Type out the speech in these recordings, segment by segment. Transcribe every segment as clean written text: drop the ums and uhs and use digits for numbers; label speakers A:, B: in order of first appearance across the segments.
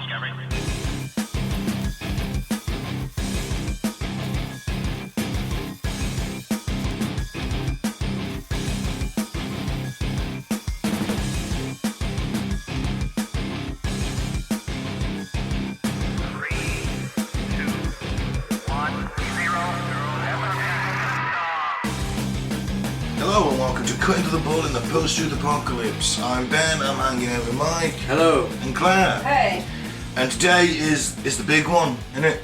A: Discovery.
B: Hello and welcome to Cutting to the Ball in the Post-Truth Apocalypse. I'm Ben, I'm hanging out with Mike.
C: Hello.
B: And Claire.
D: Hey.
B: And today is the big one, isn't it?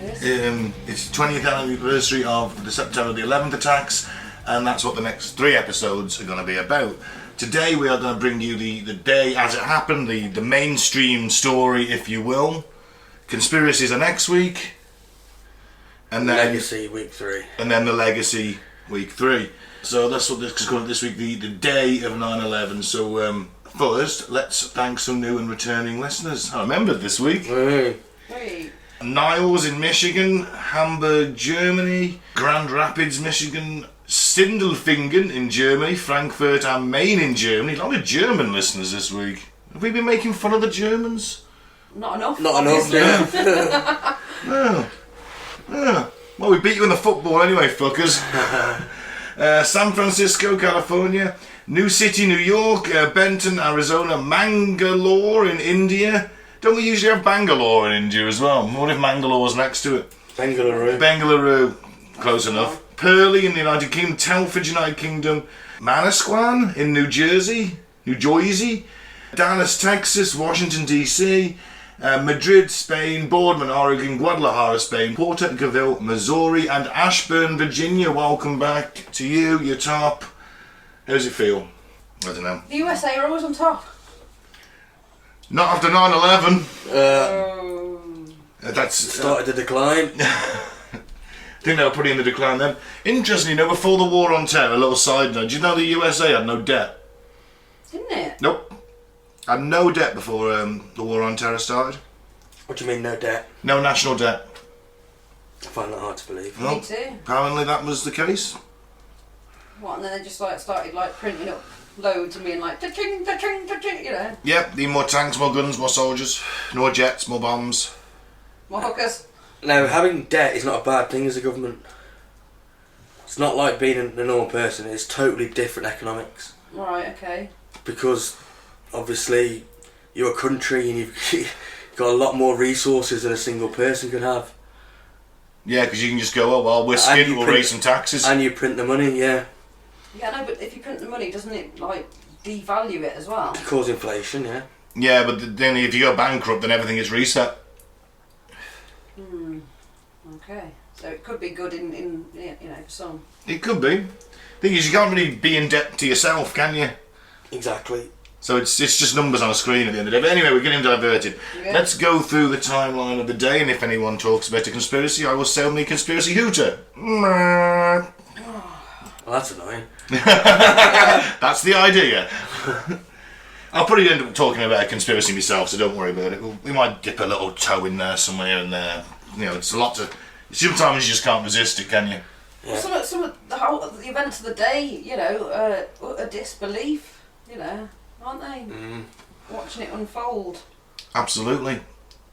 D: It is.
B: It's 20th anniversary of the September the 11th attacks, and that's what the next 3 episodes are going to be about. Today we are going to bring you the day as it happened, the mainstream story, if you will. Conspiracies are next week. And then
C: Legacy, week 3.
B: And then the Legacy, week 3. So that's what this is called this week, the day of 9/11. So first, let's thank some new and returning listeners. I remembered this week.
D: Hey.
B: Niles in Michigan, Hamburg, Germany, Grand Rapids, Michigan, Sindelfingen in Germany, Frankfurt am Main in Germany. A lot of German listeners this week. Have we been making fun of the Germans?
D: Not enough.
C: Not enough,
D: obviously.
B: Yeah. Well, we beat you in the football anyway, fuckers. San Francisco, California, New City, New York, Benton, Arizona, Mangalore in India. Don't we usually have Bangalore in India as well? What if Mangalore's next to it?
C: Bengaluru.
B: Close enough. Purley in the United Kingdom, Telford, United Kingdom, Manasquan in New Jersey, Dallas, Texas, Washington, D.C., Madrid, Spain, Boardman, Oregon, Guadalajara, Spain, Porterville, Missouri, and Ashburn, Virginia. Welcome back to you, your top. How does it feel? I don't know.
D: The USA are always on top.
B: Not after 9/11.
D: Oh.
B: That's
C: Started to decline.
B: I think they were pretty in the decline then. Interestingly, before the War on Terror, a little side note, do you know the USA had no debt?
D: Didn't it?
B: Nope. Had no debt before the War on Terror started.
C: What do you mean, no debt?
B: No national debt.
C: I find that hard to believe.
B: Well,
D: Me too.
B: apparently that was the case.
D: What? And then they just started printing up loads and being like, cha-ching, cha-ching, cha-ching, you know.
B: Yep, need more tanks, more guns, more soldiers, more jets, more bombs.
D: More hookers.
C: Now, having debt is not a bad thing as a government. It's not like being a normal person. It's totally different economics.
D: Right. Okay.
C: Because, obviously, you're a country and you've got a lot more resources than a single person can have.
B: Yeah, because you can just go, oh well, we're skint, we'll raise some taxes.
C: And you print the money, yeah.
D: Yeah, no, but if you print the money, doesn't it devalue it as well?
C: Cause inflation, yeah.
B: Yeah, but then if you go bankrupt, then everything is reset.
D: Okay. So it could be good in for some.
B: It could be. Thing is, you can't really be in debt to yourself, can you?
C: Exactly.
B: So it's just numbers on a screen at the end of the day. But anyway, we're getting diverted.
D: Yeah.
B: Let's go through the timeline of the day, and if anyone talks about a conspiracy, I will sell me conspiracy hooter.
C: Well, that's annoying.
B: That's the idea. I'll probably end up talking about a conspiracy myself, so don't worry about it. We might dip a little toe in there somewhere and there. You know, it's a lot to... Sometimes you just can't resist it, can you?
C: Yeah.
D: Well, some of the events of the day, a disbelief, aren't they? Watching it unfold.
B: Absolutely.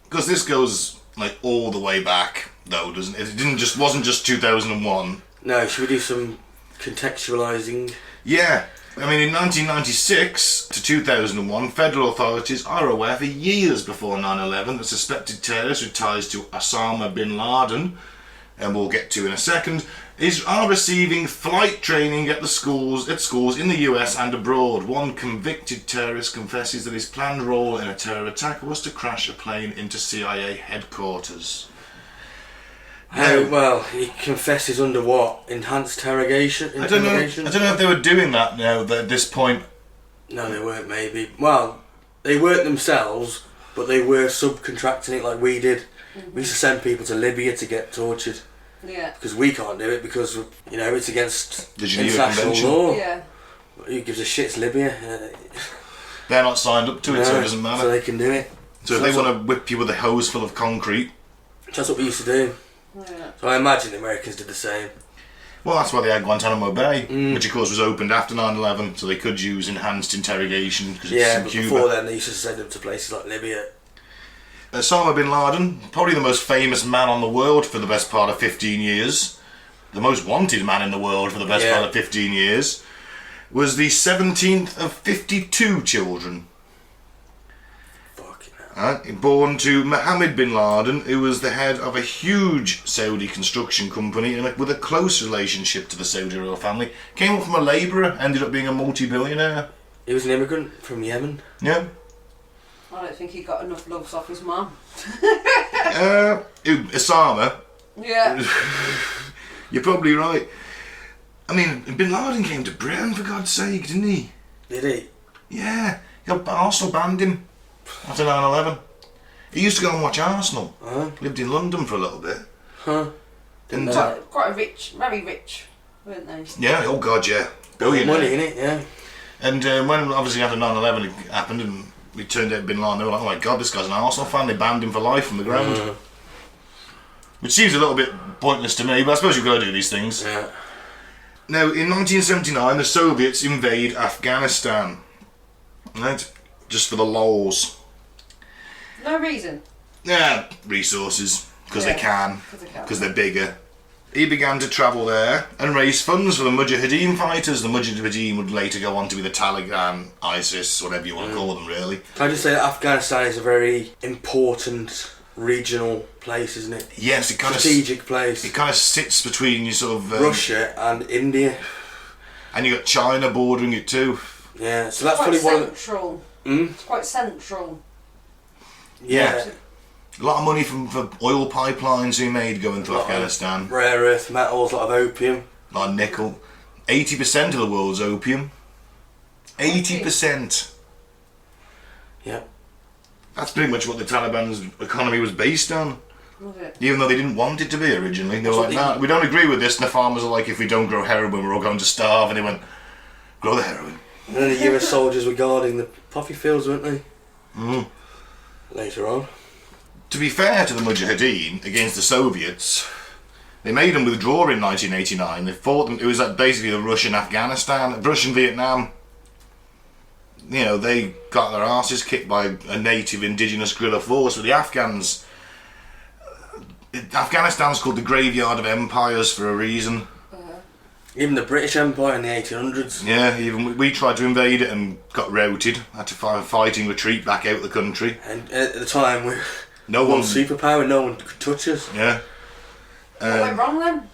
B: Because this goes all the way back, though, doesn't it? It wasn't just 2001.
C: No, should we do some contextualising?
B: Yeah. I mean, in 1996 to 2001, federal authorities are aware for years before 9/11 that suspected terrorists with ties to Osama bin Laden, and we'll get to in a second, are receiving flight training at schools in the US and abroad. One convicted terrorist confesses that his planned role in a terror attack was to crash a plane into CIA headquarters.
C: Well, he confesses under what? Enhanced interrogation?
B: I don't know if they were doing that now at this point.
C: No, they weren't, maybe. Well, they weren't themselves, but they were subcontracting it like we did. We used to send people to Libya to get tortured.
D: Yeah.
C: Because we can't do it because, it's against
B: The Geneva
C: international
B: Convention.
C: law.
D: Yeah.
C: Who gives a shit? It's Libya.
B: They're not signed up to it, so it doesn't matter.
C: So they can do it.
B: So if they want to whip you with a hose full of concrete...
C: That's what we used to do.
D: Yeah.
C: So I imagine the Americans did the same.
B: Well, that's why they had Guantanamo Bay, which of course was opened after 9/11, so they could use enhanced interrogation because it's in
C: but
B: Cuba.
C: before then they used to send them to places like Libya.
B: Osama bin Laden, probably the most famous man on the world for the best part of 15 years, the most wanted man in the world for the best part of 15 years, was the 17th of 52 children. Born to Mohammed bin Laden, who was the head of a huge Saudi construction company and with a close relationship to the Saudi royal family. Came up from a labourer, ended up being a multi-billionaire.
C: He was an immigrant from Yemen.
B: Yeah.
D: I don't think he got enough loves off his mum.
B: Osama.
D: Yeah.
B: You're probably right. I mean, bin Laden came to Britain, for God's sake, didn't he?
C: Did he?
B: Yeah. Arsenal banned him after 9/11. He used to go and watch Arsenal. Lived in London for a little bit. And
D: Quite a rich, very rich, weren't they?
B: yeah, oh God, yeah. Billionaire.
C: Money, innit? Yeah.
B: And when obviously after 9/11 it happened and we turned out bin Laden, they were like, oh my God, this guy's an Arsenal fan. They banned him for life from the ground. Which seems a little bit pointless to me, but I suppose you've got to do these things.
C: Yeah.
B: Now, in 1979, the Soviets invade Afghanistan. Right? Just for the lols.
D: No reason.
B: Yeah, resources. Because they can. Because they're bigger. He began to travel there and raise funds for the Mujahideen fighters. The Mujahideen would later go on to be the Taliban, ISIS, whatever you want to call them, really.
C: Can I just say that Afghanistan is a very important regional place, isn't it?
B: Yes, it kind
C: strategic place.
B: It kind of sits between you sort of
C: Russia and India,
B: and you got China bordering it too.
C: Yeah, so that's
D: probably
C: one
D: central. It's quite central.
C: Yeah.
B: A lot of money for oil pipelines he made going to Afghanistan.
C: Rare earth metals, a lot of opium.
B: A lot of nickel. 80% of the world's opium. 80%.
C: Yep.
B: That's pretty much what the Taliban's economy was based on.
D: Was it?
B: Even though they didn't want it to be originally. They were like, nah, we don't agree with this. And the farmers are like, if we don't grow heroin, we're all going to starve. And they went, grow the heroin.
C: And then the US soldiers were guarding the poppy fields, weren't they? Later on.
B: To be fair to the Mujahideen against the Soviets, they made them withdraw in 1989. They fought them. It was like basically the Russian Afghanistan, Russian Vietnam. You know, they got their asses kicked by a native indigenous guerrilla force. But the Afghans, Afghanistan's called the graveyard of empires for a reason.
C: Even the British Empire in the 1800s.
B: Yeah, even we tried to invade it and got routed. Had to fighting retreat back out of the country.
C: And at the time, we
B: no one
C: superpower, no one could touch us.
B: Yeah.
D: What went wrong then?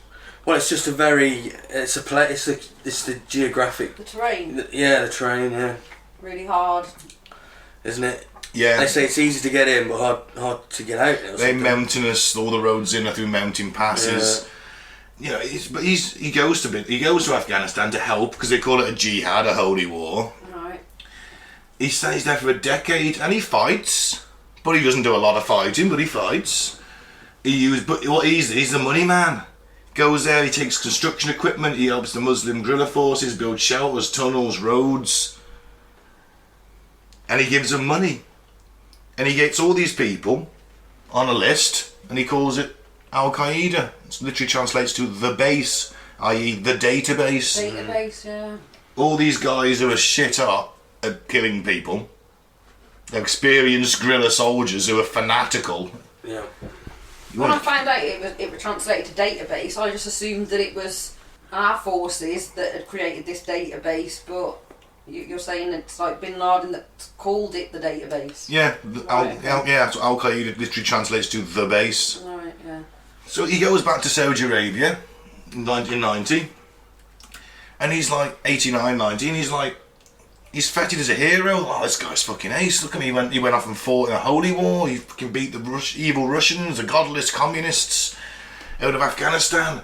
C: Well, it's just a very, it's the geographic.
D: The terrain.
C: The terrain, yeah.
D: Really hard.
C: Isn't it?
B: Yeah.
C: They say it's easy to get in, but hard to get out.
B: They're mountainous. All the roads in are through mountain passes. Yeah. You know, he goes to Afghanistan to help because they call it a jihad, a holy war.
D: Right.
B: He stays there for a decade and he fights, but he doesn't do a lot of fighting. But he fights. He's the money man. Goes there. He takes construction equipment. He helps the Muslim guerrilla forces build shelters, tunnels, roads, and he gives them money. And he gets all these people on a list, and he calls it Al Qaeda. It literally translates to the base, i.e. the database.
D: Database, yeah.
B: All these guys who are shit up at killing people. They're experienced guerrilla soldiers who are fanatical.
C: Yeah.
D: When I found out it was translated to database, I just assumed that it was our forces that had created this database, but you're saying it's like Bin Laden that called it the database.
B: Yeah,
D: Right,
B: so Al Qaeda literally translates to the base.
D: Right, yeah.
B: So he goes back to Saudi Arabia in 1990, and he's like 89, 90, and he's feted as a hero. Oh, this guy's fucking ace. Look at him, he went off and fought in a holy war. He fucking beat the evil Russians, the godless communists out of Afghanistan.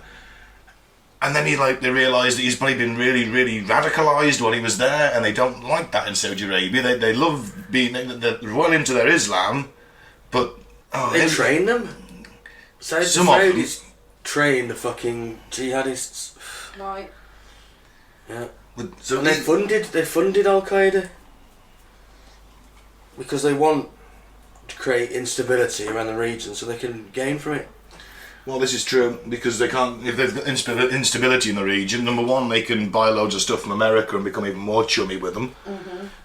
B: And then they realise that he's probably been really, really radicalised while he was there, and they don't like that in Saudi Arabia. They love being, they're well into their Islam, but...
C: they train them. Saudis train the fucking jihadists.
D: Right.
C: Yeah.
B: So
C: and they funded Al Qaeda because they want to create instability around the region so they can gain from it.
B: Well, this is true because they can't. If there's instability in the region, number one, they can buy loads of stuff from America and become even more chummy with them.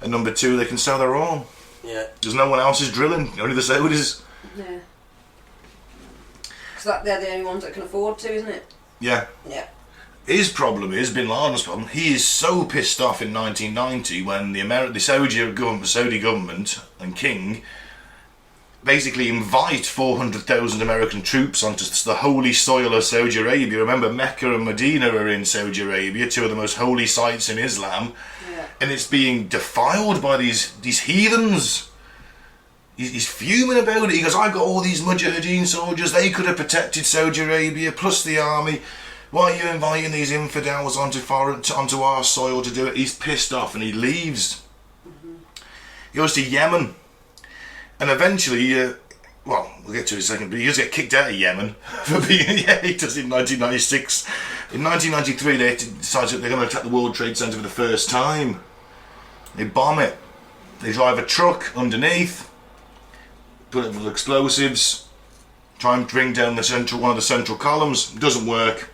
B: And number two, they can sell their own.
C: Yeah.
B: Because no one else is drilling. Only the Saudis.
D: Yeah. Because they're the only ones that can afford to, isn't it?
B: Yeah.
D: Yeah.
B: His problem is, Bin Laden's problem, he is so pissed off in 1990 when the Saudi government and king basically invite 400,000 American troops onto the holy soil of Saudi Arabia. Remember, Mecca and Medina are in Saudi Arabia, two of the most holy sites in Islam, and it's being defiled by these heathens. He's fuming about it. He goes, "I've got all these Mujahideen soldiers, they could have protected Saudi Arabia, plus the army. Why are you inviting these infidels onto our soil to do it?" He's pissed off and he leaves. He goes to Yemen. And eventually, we'll get to it in a second, but he does get kicked out of Yemen for being, he does in 1996. In 1993, they decide that they're going to attack the World Trade Center for the first time. They bomb it. They drive a truck underneath, put it with explosives, try and bring down one of the central columns. It doesn't work.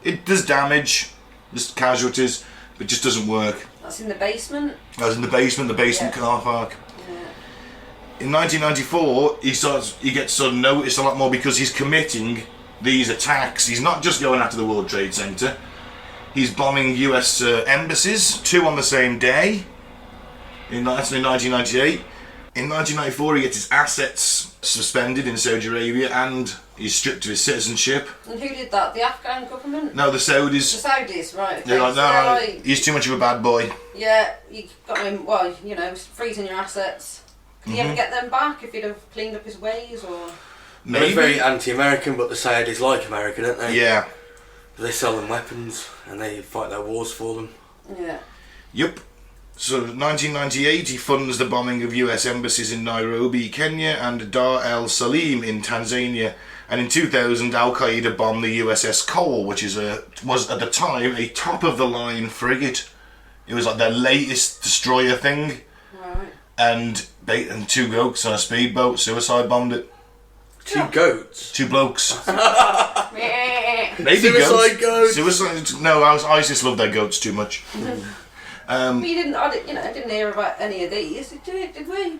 B: It does damage, there's casualties, but it just doesn't work.
D: That's in the basement?
B: That was in the basement car park. In 1994, he gets sudden notice a lot more because he's committing these attacks. He's not just going after the World Trade Center. He's bombing US embassies, 2 on the same day. That's in 1998. In 1994, he gets his assets suspended in Saudi Arabia and he's stripped of his citizenship.
D: And who did that? The Afghan government?
B: No, the Saudis.
D: The Saudis, right. Okay.
B: They're like, no, he's too much of a bad boy.
D: Yeah, you got him, freezing your assets. Could he ever get them back if he'd have cleaned up his ways, or...?
B: Maybe.
C: They're very anti-American, but the Saudis like America, don't they?
B: Yeah.
C: They sell them weapons and they fight their wars for them.
D: Yeah.
B: Yep. So, 1998, he funds the bombing of US embassies in Nairobi, Kenya, and Dar el Salim in Tanzania. And in 2000, Al Qaeda bombed the USS Cole, which was at the time a top-of-the-line frigate. It was like their latest destroyer thing.
D: Right.
B: And 2 blokes on a speedboat suicide bombed it.
C: 2 goats?
B: 2 blokes. Maybe
C: Suicide goats.
B: Suicide. No, ISIS loved their goats too much.
D: I didn't hear about any of these. Did we? I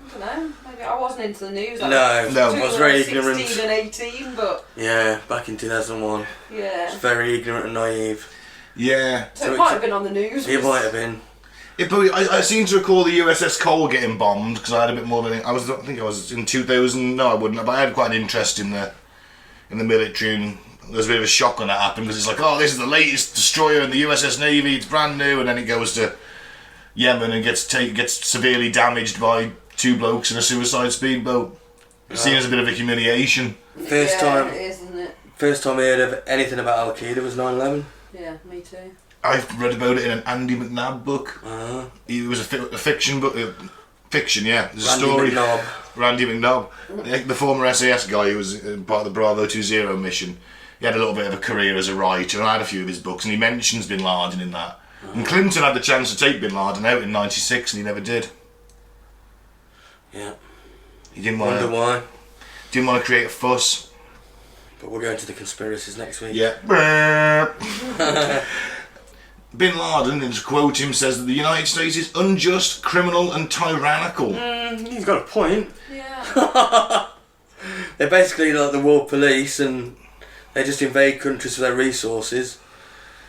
D: don't know. Maybe I wasn't into the news.
C: No, I was very ignorant.
D: 16 and 18, but...
C: Yeah, back in 2001.
D: Yeah.
C: I was very ignorant and naive.
B: Yeah.
D: So it might have been on the news.
C: It might have been.
B: I seem to recall the USS Cole getting bombed because I had a bit more than I think I was in 2000. No, I wouldn't have. But I had quite an interest in the military, and there was a bit of a shock when that happened because it's like, oh, this is the latest destroyer in the USS Navy. It's brand new, and then it goes to Yemen and gets severely damaged by 2 blokes in a suicide speedboat. It's seen as a bit of a humiliation.
C: First time.
D: It is, isn't it?
C: First time I heard of anything about Al Qaeda was 9/11.
D: Yeah, me too.
B: I've read about it in an Andy McNabb book. It was a fiction book. Fiction, yeah. There's a story. Randy McNabb. The former SAS guy who was part of the Bravo 20 mission. He had a little bit of a career as a writer, and I had a few of his books, and he mentions Bin Laden in that. And Clinton had the chance to take Bin Laden out in '96, and he never did.
C: Yeah.
B: He didn't want
C: Wonder why.
B: Didn't want to create a fuss.
C: But we'll go into the conspiracies next week.
B: Yeah. Bin Laden, in his quote, says that the United States is unjust, criminal, and tyrannical.
C: He's got a point.
D: Yeah.
C: They're basically like the world police, and they just invade countries for their resources.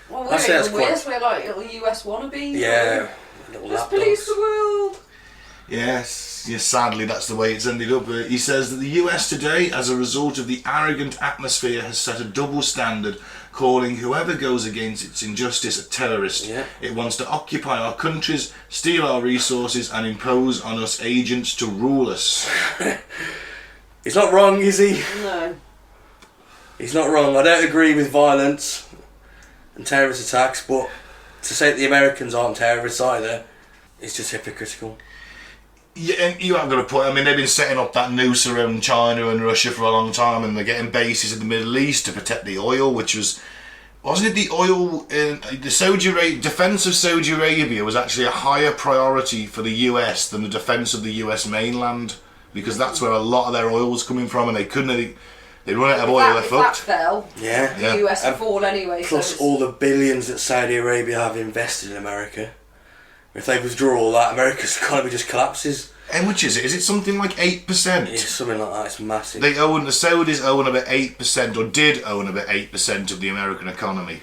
D: Well, we're even worse. We're like little US wannabes.
C: Yeah. Little
D: Let's
C: lapdogs.
D: police the world.
B: Yes, sadly that's the way it's ended up. He says that the US today, as a result of the arrogant atmosphere, has set a double standard, calling whoever goes against its injustice a terrorist.
C: Yeah.
B: It wants to occupy our countries, steal our resources, and impose on us agents to rule us.
C: He's not wrong, is he?
D: No.
C: He's not wrong. I don't agree with violence and terrorist attacks, but to say that the Americans aren't terrorists either is just hypocritical.
B: Yeah, and you have got a point. I mean, they've been setting up that noose around China and Russia for a long time, and they're getting bases in the Middle East to protect the oil, which wasn't it the oil in the Saudi Arabia defense of Saudi Arabia was actually a higher priority for the US than the defense of the US mainland, because that's where a lot of their oil was coming from, and they run out of oil. They're fucked.
D: If that fell, the US would fall anyway.
C: Plus all the billions that Saudi Arabia have invested in America. If they withdraw all that, America's economy just collapses.
B: How much is it? Is it something like 8%?
C: It's something like that. It's massive.
B: The Saudis own about 8%, or did own about 8% of the American economy.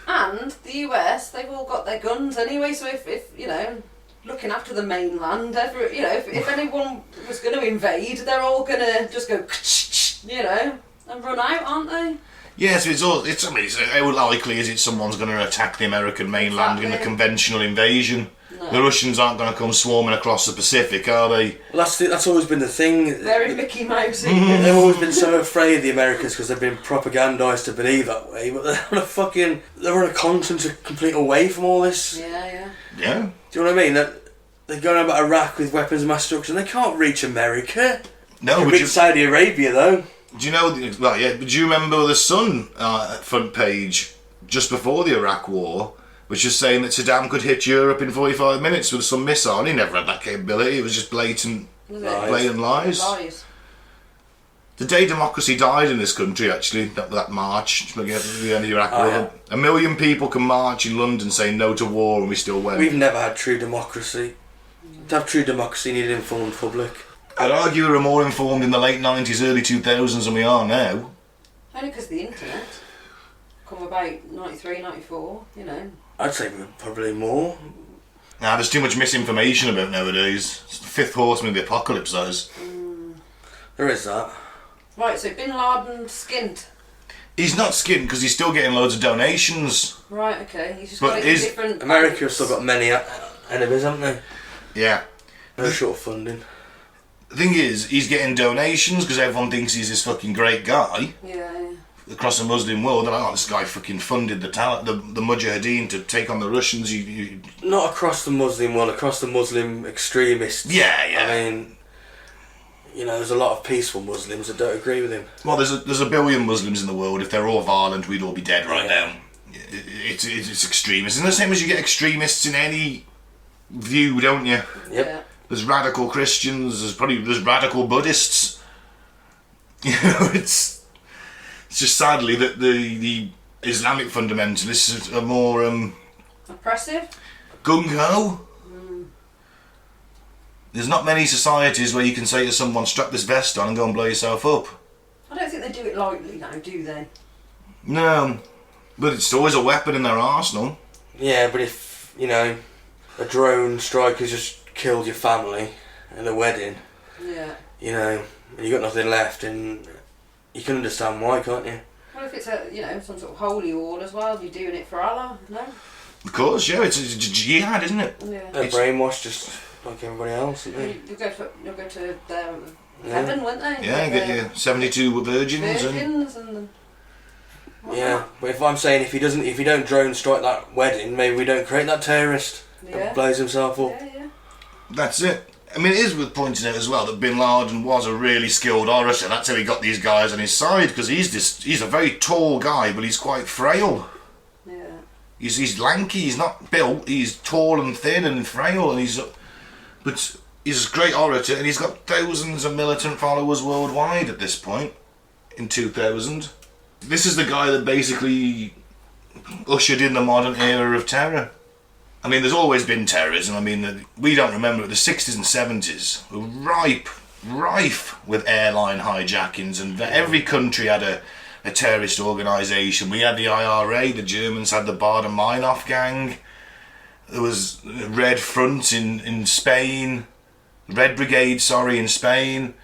D: And the US, they've all got their guns anyway, so if looking after the mainland, if anyone was going to invade, they're all going to just go, and run out, aren't they?
B: Yes, how likely is it someone's going to attack the American mainland in a conventional invasion?
D: No.
B: The Russians aren't going to come swarming across the Pacific, are they?
C: Well, that's always been the thing.
D: Very Mickey Mousey.
C: They've always been so afraid of the Americans because they've been propagandised to believe that way. But they're on a constant complete away from all this.
D: Yeah.
B: Yeah.
C: Do you know what I mean? That they're going about Iraq with weapons of mass destruction. They can't reach America.
B: No,
C: they can reach Saudi Arabia though.
B: Do you know? Well, yeah. But do you remember the Sun front page just before the Iraq War? Was just saying that Saddam could hit Europe in 45 minutes with some missile. He never had that capability. It was just blatant lies. The day democracy died in this country, actually, that march, the end of the Iraq War.
C: Yeah.
B: 1 million people can march in London saying no to war, and we still went.
C: We've never had true democracy. To have true democracy, you need an informed public.
B: I'd argue we were more informed in the late 90s, early 2000s than we are now.
D: Only because the internet come about 93, 94,
C: I'd say we're probably more.
B: Nah, there's too much misinformation about nowadays. It's the fifth horseman of the apocalypse, those.
C: There is that.
D: Right, so Bin Laden skint.
B: He's not skinned because he's still getting loads of donations.
D: Right, okay. He's just
B: But
D: got it in different...
C: America have still got many enemies, haven't they?
B: Yeah.
C: No short of funding.
B: The thing is, he's getting donations because everyone thinks he's this fucking great guy.
D: Yeah.
B: Across the Muslim world, they're like, oh, this guy fucking funded the Mujahideen to take on the Russians.
C: Not across the Muslim world, across the Muslim extremists.
B: Yeah.
C: I mean, there's a lot of peaceful Muslims that don't agree with him.
B: Well, there's a billion Muslims in the world. If they're all violent, we'd all be dead right now. It's extremists. And the same as you get extremists in any view, don't you?
C: Yep.
D: Yeah.
B: There's radical Christians, there's radical Buddhists. It's just sadly that the Islamic fundamentalists are more
D: Oppressive?
B: gung-ho. There's not many societies where you can say to someone, strap this vest on and go and blow yourself up.
D: I don't think they do it lightly now, do they?
B: No, but it's always a weapon in their arsenal.
C: Yeah, but if, a drone strike has just killed your family at a wedding,
D: Yeah.
C: and you got nothing left, and you can understand why, can't you?
D: Well, if it's some sort of holy war as well, you're doing it for Allah, no?
B: Of course, yeah, it's a jihad, isn't it?
D: Yeah.
C: They're brainwashed just like everybody else, aren't they?
D: You'll go to heaven, won't they?
B: Yeah, you get your 72 virgins.
D: and
C: Yeah, but if I'm saying if you don't drone strike that wedding, maybe we don't create that terrorist that blows himself up.
D: Yeah.
B: That's it. I mean, it is worth pointing out as well that Bin Laden was a really skilled orator. That's how he got these guys on his side, because he's a very tall guy, but he's quite frail.
D: Yeah.
B: He's lanky. He's not built. He's tall and thin and frail, but he's a great orator, and he's got thousands of militant followers worldwide at this point. In 2000, this is the guy that basically ushered in the modern era of terror. I mean, there's always been terrorism. I mean, we don't remember it. The 60s and 70s were rife with airline hijackings, and every country had a terrorist organisation. We had the IRA, the Germans had the Baader-Meinhof gang, there was Red Front in Spain, Red Brigade, in Spain.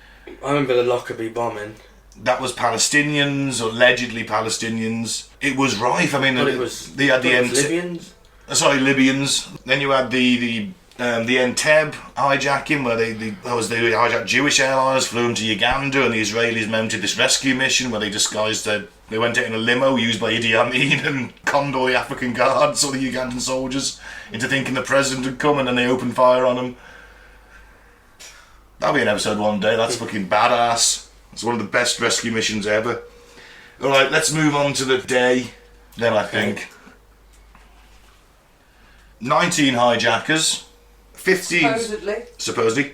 C: I remember the Lockerbie bombing.
B: That was Palestinians, allegedly Palestinians. It was rife. I mean, they had the
C: Libyans.
B: Libyans. Then you had the Entebbe hijacking, where they hijacked Jewish airliners, flew them to Uganda, and the Israelis mounted this rescue mission where they disguised they went out in a limo used by Idi Amin and conned all the African guards or the Ugandan soldiers into thinking the president had come, and then they opened fire on them. That'll be an episode one day. That's fucking badass. It's one of the best rescue missions ever. Alright, let's move on to the day then, I think. 19 hijackers, 15... Supposedly.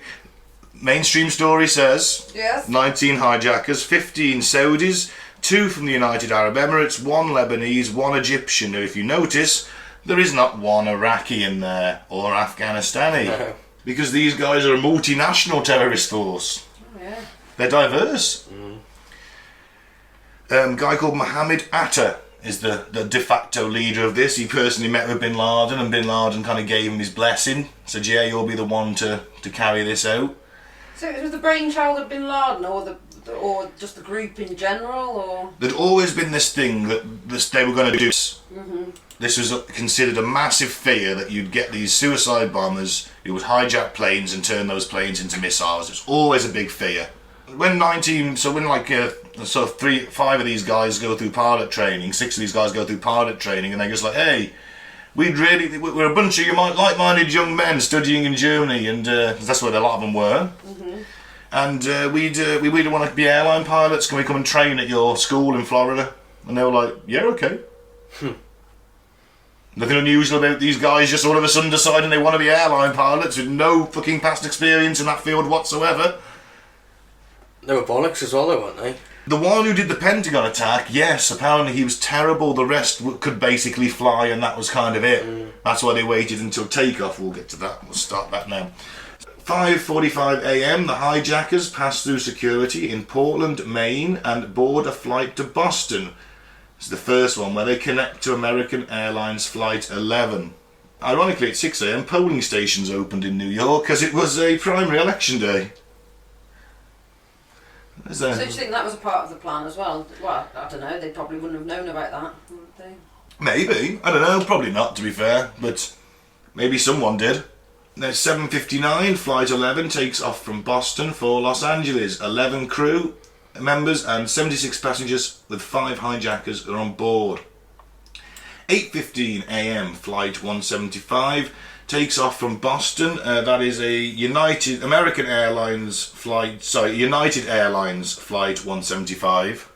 B: Mainstream story says...
D: Yes.
B: 19 hijackers, 15 Saudis, 2 from the United Arab Emirates, 1 Lebanese, 1 Egyptian. Now, if you notice, there is not one Iraqi in there, or Afghanistani.
C: No.
B: because these guys are a multinational terrorist force.
D: Oh, yeah.
B: They're diverse. A guy called Mohammed Atta is the de facto leader of this. He personally met with Bin Laden, and Bin Laden kind of gave him his blessing. Said, yeah, you'll be the one to carry this out.
D: So it was the brainchild of Bin Laden, or just the group in general, or?
B: There'd always been this thing that they were going to do this. This was considered a massive fear, that you'd get these suicide bombers who would hijack planes and turn those planes into missiles. It's always a big fear. When 5 of these guys go through pilot training, 6 of these guys go through pilot training, and they're just like, hey, we're a bunch of like-minded young men studying in Germany, and that's what a lot of them were. And we really want to be airline pilots. Can we come and train at your school in Florida? And they were like, yeah, okay. Nothing unusual about these guys just all of a sudden deciding they want to be airline pilots with no fucking past experience in that field whatsoever.
C: They were bollocks as well, though, weren't they?
B: The one who did the Pentagon attack, yes, apparently he was terrible. The rest could basically fly, and that was kind of it. That's why they waited until takeoff. We'll get to that. We'll start that now. 5:45 a.m. the hijackers passed through security in Portland, Maine, and board a flight to Boston. It's the first one where they connect to American Airlines Flight 11. Ironically, at 6 a.m, polling stations opened in New York as it was a primary election day.
D: So do you think that was a part of the plan as well? Well, I don't know, they probably wouldn't have known about that, would they?
B: Maybe. I don't know, probably not, to be fair, but maybe someone did. At 7:59, Flight 11 takes off from Boston for Los Angeles. 11 crew members and 76 passengers with 5 hijackers are on board. 8:15 a.m, Flight 175 takes off from Boston. That is a United Airlines Flight 175.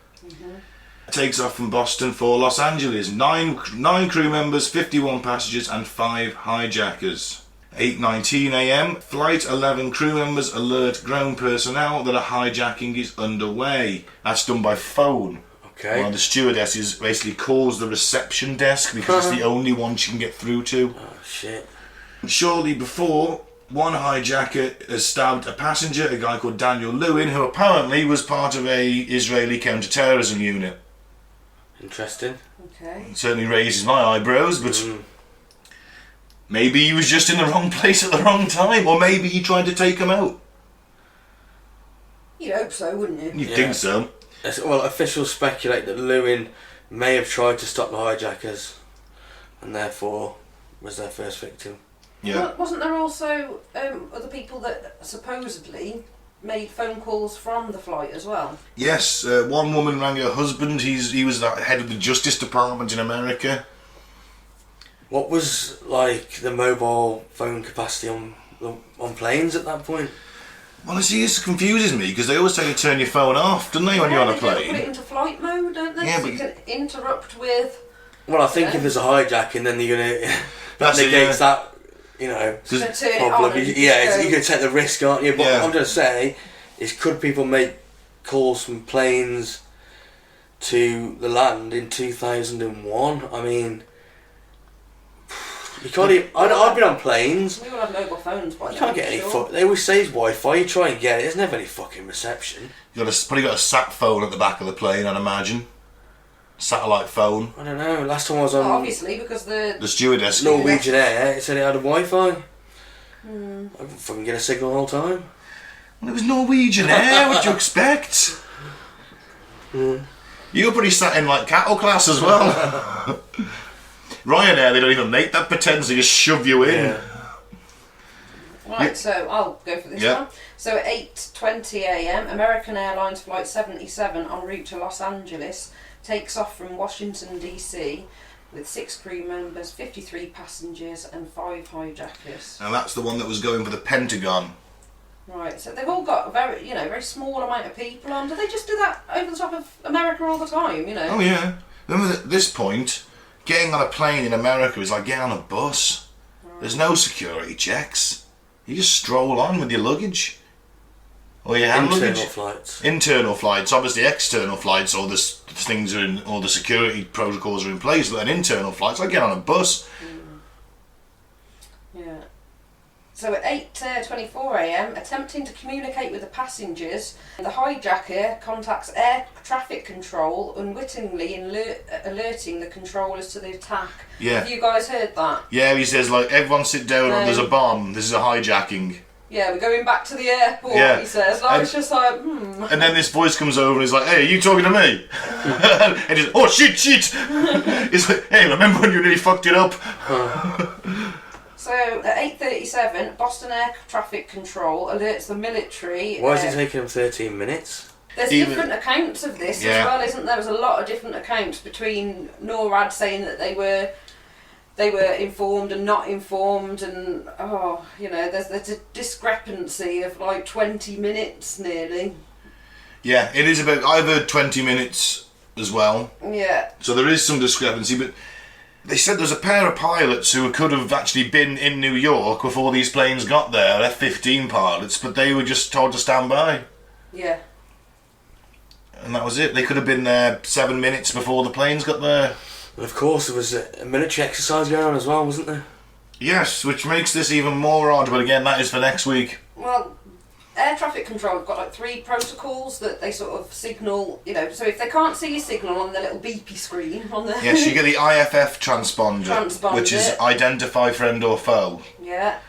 B: Takes off from Boston for Los Angeles. 9 crew members, 51 passengers, and 5 hijackers. 8:19 a.m, Flight 11 crew members alert ground personnel that a hijacking is underway. That's done by phone.
C: Okay.
B: One of the stewardesses basically calls the reception desk because it's the only one she can get through to.
C: Oh, shit.
B: Shortly before, one hijacker has stabbed a passenger, a guy called Daniel Lewin, who apparently was part of a Israeli counter-terrorism unit.
C: Interesting.
D: Okay.
B: It certainly raises my eyebrows, but maybe he was just in the wrong place at the wrong time, or maybe he tried to take him out.
D: You'd hope so, wouldn't you?
B: You'd think so.
C: Well, officials speculate that Lewin may have tried to stop the hijackers, and therefore was their first victim.
B: Yeah.
D: Well, wasn't there also other people that supposedly made phone calls from the flight as well?
B: Yes, one woman rang her husband. He was the head of the Justice Department in America.
C: What was like the mobile phone capacity on planes at that point?
B: Well, see, this confuses me because they always tell you to turn your phone off, don't they, when you're on a
D: They
B: plane?
D: put it into flight mode, don't they?
B: Yeah,
D: so
B: but
D: you can interrupt with.
C: Well, I think
D: Yeah.
C: if there's a hijacking, then you're gonna that
B: That's it,
C: negates
B: yeah.
C: that, you know,
D: Turn it
C: problem.
D: on and
C: You can take the risk, aren't you? But
B: Yeah.
C: what I'm going to say is, could people make calls from planes to the land in 2001? I mean, you can't even, I've been on planes.
D: We all have mobile phones by
C: You
D: now,
C: can't get
D: I'm
C: any
D: sure.
C: They always say it's Wi-Fi. You try and get it. There's never any fucking reception.
B: Probably got a sat phone at the back of the plane, I'd imagine. Satellite phone.
C: I don't know. Last time I was
D: Well,
C: on
D: obviously, because the
B: The stewardess.
C: Norwegian Air, it said it had a Wi-Fi. I could fucking get a signal the whole time.
B: Well, it was Norwegian Air, what do you expect? You were pretty sat in like cattle class as well. Ryanair, they don't even make that pretense, they just shove you in.
C: Yeah.
D: Right, so I'll go for this
B: Yeah.
D: one. So at 8:20 a.m, American Airlines Flight 77 en route to Los Angeles takes off from Washington DC with 6 crew members, 53 passengers, and 5 hijackers.
B: And that's the one that was going for the Pentagon.
D: Right, so they've all got a very small amount of people on. Do they just do that over the top of America all the time? You know?
B: Oh yeah. Remember at this point, getting on a plane in America is like getting on a bus. There's no security checks. You just stroll on with your luggage. Or your hand
C: Internal
B: luggage.
C: flights.
B: Internal flights, obviously external flights, all the things are in, all the security protocols are in place, but then internal flights, like get on a bus.
D: Yeah. So at 8:24 a.m, attempting to communicate with the passengers, the hijacker contacts air traffic control, unwittingly alerting the controllers to the attack.
B: Yeah.
D: Have you guys heard that?
B: Yeah, he says, like, everyone sit down, there's a bomb, this is a hijacking.
D: Yeah, we're going back to the airport, he says. Like, it's just like,
B: And then this voice comes over and he's like, hey, are you talking to me? And he's like, oh, shit. He's like, hey, remember when you nearly fucked it up?
D: So, at 8:37, Boston Air Traffic Control alerts the military.
C: Why is it taking them 13 minutes?
D: There's different accounts of this as well, isn't there? There's a lot of different accounts between NORAD saying that they were informed and not informed, and there's a discrepancy of like 20 minutes nearly.
B: Yeah, it is about, I've heard 20 minutes as well.
D: Yeah.
B: So there is some discrepancy, but they said there's a pair of pilots who could have actually been in New York before these planes got there, F-15 pilots, but they were just told to stand by.
D: Yeah.
B: And that was it. They could have been there 7 minutes before the planes got there.
C: And of course there was a military exercise going on as well, wasn't there?
B: Yes, which makes this even more odd, but again, that is for next week.
D: Well, air traffic control have got like 3 protocols that they sort of signal, so if they can't see your signal on the little beepy screen on the...
B: Yes, you get the IFF transponder, which is identify friend or foe.
D: Yeah.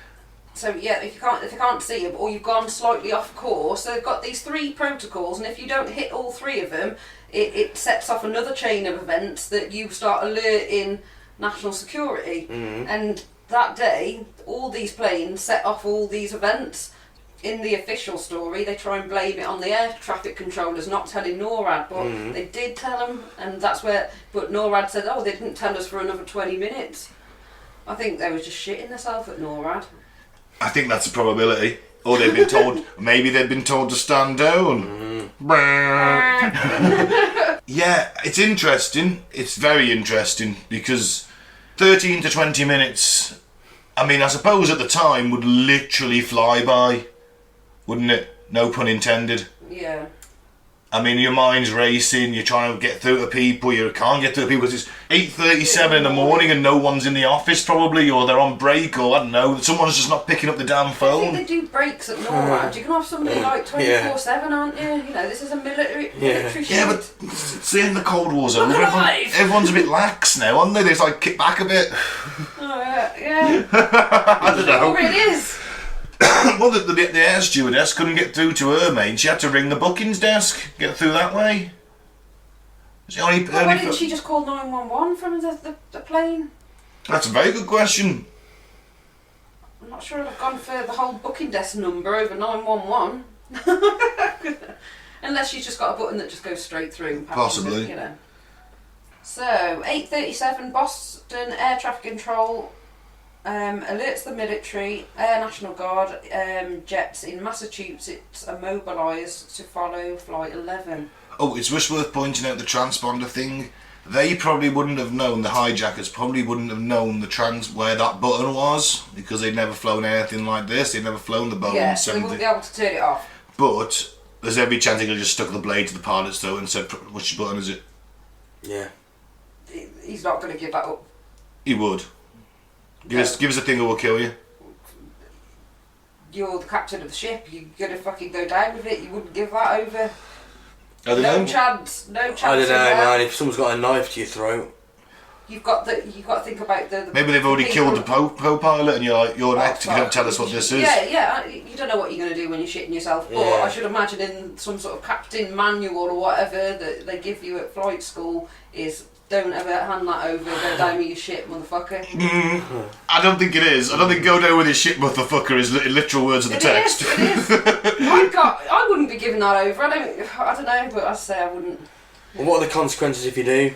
D: So yeah, if you can't see them or you've gone slightly off course, so they've got these 3 protocols, and if you don't hit all 3 of them, it sets off another chain of events that you start alerting national security.
C: Mm-hmm.
D: And that day, all these planes set off all these events. In the official story, they try and blame it on the air traffic controllers not telling NORAD, but they did tell them, and that's where. But NORAD said, "Oh, they didn't tell us for another 20 minutes." I think they were just shitting themselves at NORAD.
B: I think that's a probability. Or they've been told, maybe they've been told to stand down. Yeah, it's interesting. It's very interesting because 13 to 20 minutes, I mean, I suppose at the time would literally fly by, wouldn't it? No pun intended.
D: Yeah.
B: I mean, your mind's racing, you're trying to get through to people, you can't get through to people because it's 8:37 in the morning and no one's in the office probably, or they're on break, or I don't know, someone's just not picking up the damn
D: I
B: phone.
D: think they do breaks at NORAD. You can have somebody like 24/7, aren't you? This is a military shit.
B: Yeah, but seeing the Cold War's over, everyone's a bit lax now, aren't they? They just like kick back a bit.
D: Yeah.
B: I don't know.
D: Or it is.
B: Well, the air stewardess couldn't get through to her mate. She had to ring the bookings desk, get through that way.
D: Why didn't she just call 911 from the plane?
B: That's a very good question.
D: I'm not sure I've gone for the whole booking desk number over 911. Unless she's just got a button that just goes straight through.
B: Possibly.
D: So, 8:37, Boston Air Traffic Control alerts the military, Air National Guard jets in Massachusetts are mobilised to follow Flight 11.
B: Oh, it's just worth pointing out the transponder thing. They probably wouldn't have known, the hijackers probably wouldn't have known where that button was, because they'd never flown anything like this. They'd never flown the Boeing 70.
D: So they wouldn't be able to turn it off.
B: But there's every chance they could have just stuck the blade to the pilot's throat and said, which button is it?
C: Yeah.
D: He's not going to give that up.
B: He would. Give us a thing or we'll kill you.
D: You're the captain of the ship. You're going to fucking go down with it. You wouldn't give that over.
B: I don't
D: No
B: know.
D: chance. No chance.
C: I don't know, man. If someone's got a knife to your throat,
D: You've got to think about the
B: Maybe they've already killed the co-pilot and you're next if you don't tell us what this is.
D: Yeah, you don't know what you're going to do when you're shitting yourself. But
C: Yeah.
D: I should imagine in some sort of captain manual or whatever that they give you at flight school is don't ever hand that over, go down with your shit, motherfucker.
B: I don't think it is. I don't think go down with your shit, motherfucker is literal words of the text.
D: It is. I wouldn't be giving that over. I don't know, but I say I wouldn't.
C: well, what are the consequences if you do?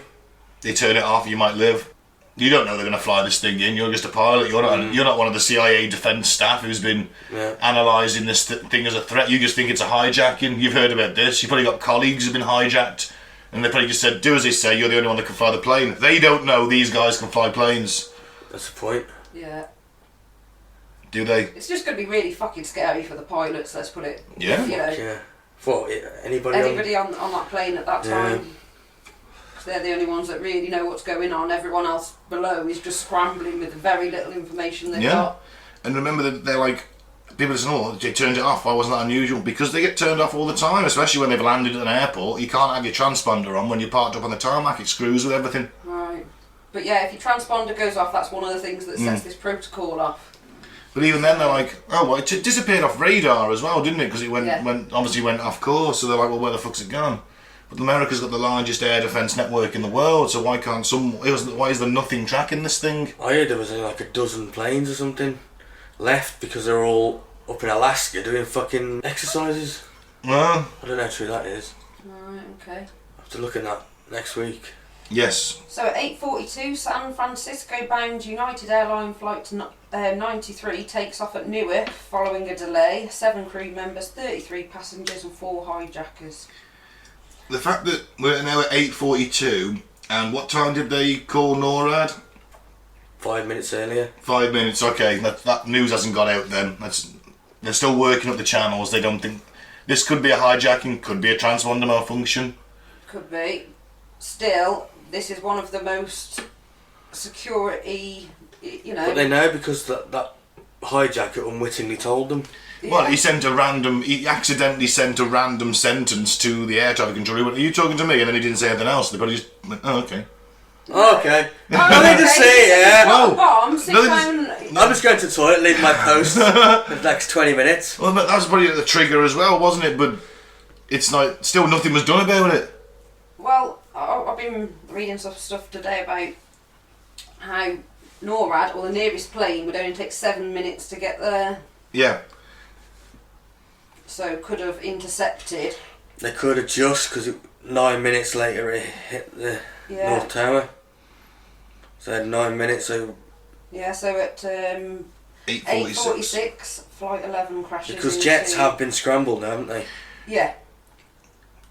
B: They turn it off, you might live. You don't know they're going to fly this thing in. You're just a pilot. You're not one of the CIA defence staff who's been analysing this thing as a threat. You just think it's a hijacking. You've heard about this. You've probably got colleagues who've been hijacked. And they probably just said, do as they say, you're the only one that can fly the plane. They don't know these guys can fly planes.
C: That's the point.
D: Yeah.
B: Do they?
D: It's just going to be really fucking scary for the pilots, let's put it.
B: Yeah.
C: Yeah. What, anybody
D: on that plane at that time. Because they're the only ones that really know what's going on. Everyone else below is just scrambling with very little information they've got.
B: And remember that they're like, people say, oh, they turned it off, why wasn't that unusual? Because they get turned off all the time, especially when they've landed at an airport. You can't have your transponder on when you're parked up on the tarmac, it screws with everything.
D: Right. But yeah, if your transponder goes off, that's one of the things that sets this protocol off.
B: But even then, they're like, oh, well, it disappeared off radar as well, didn't it? Because it obviously went off course, so they're like, well, where the fuck's it gone? But America's got the largest air defence network in the world, so why is there nothing tracking this thing?
C: I heard there was like a dozen planes or something left because they're all up in Alaska doing fucking exercises.
B: Well,
C: I don't know how true that is.
D: Right, okay.
C: I have to look at that next week.
B: yes.
D: So at 8:42, San Francisco bound United Airline flight 93 takes off at Newark following a delay. 7 crew members, 33 passengers and 4 hijackers.
B: The fact that we're now at 8:42, and what time did they call NORAD?
C: 5 minutes earlier.
B: 5 minutes, okay. That news hasn't got out then. They're still working up the channels. They don't think... This could be a hijacking, could be a transponder malfunction.
D: Could be. Still, this is one of the most security, you know...
C: But they know because that hijacker unwittingly told them.
D: Yeah.
B: Well, he accidentally sent a random sentence to the air traffic controller. He went, are you talking to me? And then he didn't say anything else. They probably just went, oh, okay.
C: Okay.
D: Oh,
C: Nothing to see, yeah.
B: No.
D: Bomb, sit
B: No,
D: down.
C: I'm just going to the toilet, leave my post for the next 20 minutes.
B: Well, but that was probably the trigger as well, wasn't it? But it's like, still nothing was done about it.
D: Well, I've been reading some stuff today about how NORAD, or the nearest plane, would only take 7 minutes to get there.
B: Yeah.
D: So could have intercepted.
C: They could adjust because 9 minutes later it hit the North Tower. So they had 9 minutes. So
D: yeah, so at 8:46, flight 11 crashes.
C: because
D: into,
C: jets have been scrambled, haven't they?
D: Yeah,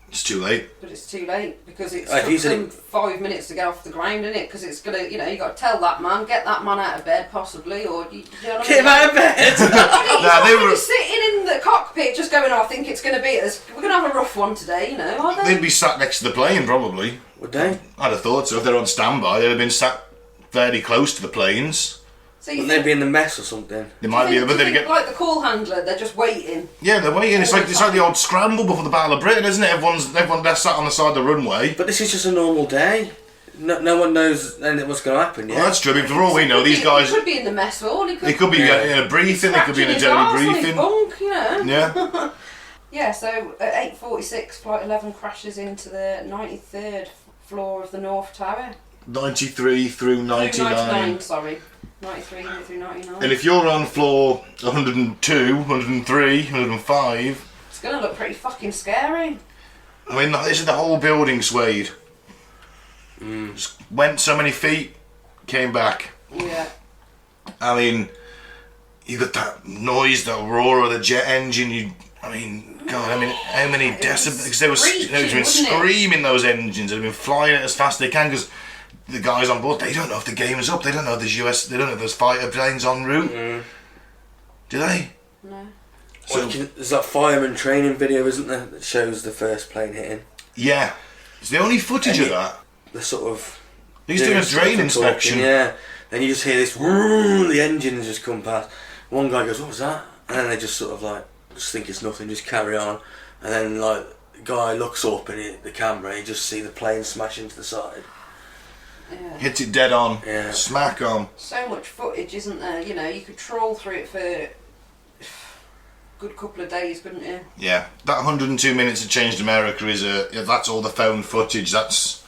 B: It's too late.
D: but it's too late because it's
C: If you
D: took
C: said
D: them 5 minutes to get off the ground, isn't it? Because it's gonna, you know, you got to tell that man, get that man out of bed, possibly, or you know what I
C: Get him
D: mean?
C: out of bed!
D: He's
B: Nah,
D: not
B: they
D: gonna
B: were-
D: be sitting in the cockpit just going, oh, I think it's going to be us. We're going to have a rough one today, you know, are they?
B: They'd be sat next to the plane, probably.
C: Would they?
B: I'd have thought so. If they're on standby, they'd have been sat fairly close to the planes.
D: So you
C: Wouldn't
D: think,
C: they be in the mess or something?
B: They might be,
D: do
B: but
D: you
B: they'd
D: think,
B: get...
D: like the call handler, they're just waiting.
B: Yeah, they're waiting. It's
D: All
B: like
D: the
B: it's like the
D: time.
B: old scramble before the Battle of Britain, isn't it? Everyone they're sat on the side of the runway.
C: But this is just a normal day. No one knows anything what's going to happen yet.
B: Well, that's true. But for all we know, these
D: He
B: guys...
D: could be in the mess hall.
B: They could be in a briefing, they could be in a
D: scratching
B: daily
D: his arse on his
B: briefing.
D: bunk, you know.
B: Yeah.
D: Yeah, so at 8:46, flight 11 crashes into the 93rd floor of the North Tower.
B: 93 through 99.
D: 99, sorry. 93 through 99.
B: And if you're on floor 102, 103, 105...
D: It's going to look pretty fucking scary.
B: I mean, this is the whole building swayed. Just went so many feet, came back.
D: Yeah.
B: I mean, you got that noise, that roar of the jet engine. God, how many decibels? Because they were,
D: screeching,
B: they've been
D: wasn't it?
B: screaming, those engines. They've been flying it as fast as they can because the guys on board, they don't know if the game is up. They don't know if they don't know if there's fighter planes en route. Do they?
D: No.
B: So,
C: There's that fireman training video, isn't there, that shows the first plane hitting.
B: yeah. It's the only footage of that.
C: The sort of...
B: He's doing a drain inspection.
C: Yeah. Then you just hear this, whoo, the engines just come past. One guy goes, what was that? And then they just sort of like, just think it's nothing, just carry on. And then like, the guy looks up in the camera and you just see the plane smash into the side.
D: Yeah.
B: Hits it dead on.
C: Yeah.
B: Smack on.
D: So much footage, isn't there? You know, you could troll through it for a good couple of days, couldn't you?
B: Yeah, that 102 minutes of Changed America that's all the found footage. That's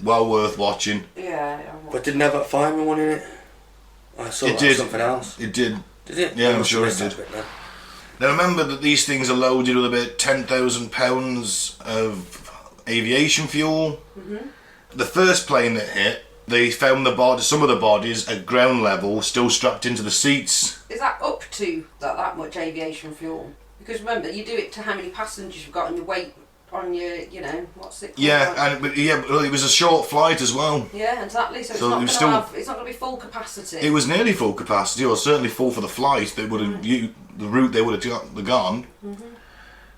B: well worth watching.
D: Yeah.
C: But didn't have that fireman one in it? I saw
B: It
C: that
B: did.
C: something else.
B: It did.
C: Did it?
B: Yeah,
C: I
B: I'm
C: must
B: sure
C: have
B: it
C: missed
B: did.
C: that bit then.
B: Now remember that these things are loaded with about £10,000 of aviation fuel. The first plane that hit, they found some of the bodies at ground level, still strapped into the seats.
D: Is that up to that much aviation fuel? Because remember, you do it to how many passengers you've got and your weight on your, you know, what's it called?
B: Yeah, but it was a short flight as well.
D: Yeah, exactly. So,
B: So
D: it's
B: it
D: not
B: was
D: going to be full capacity.
B: It was nearly full capacity, or certainly full for the flight. They would have the route they would have gone.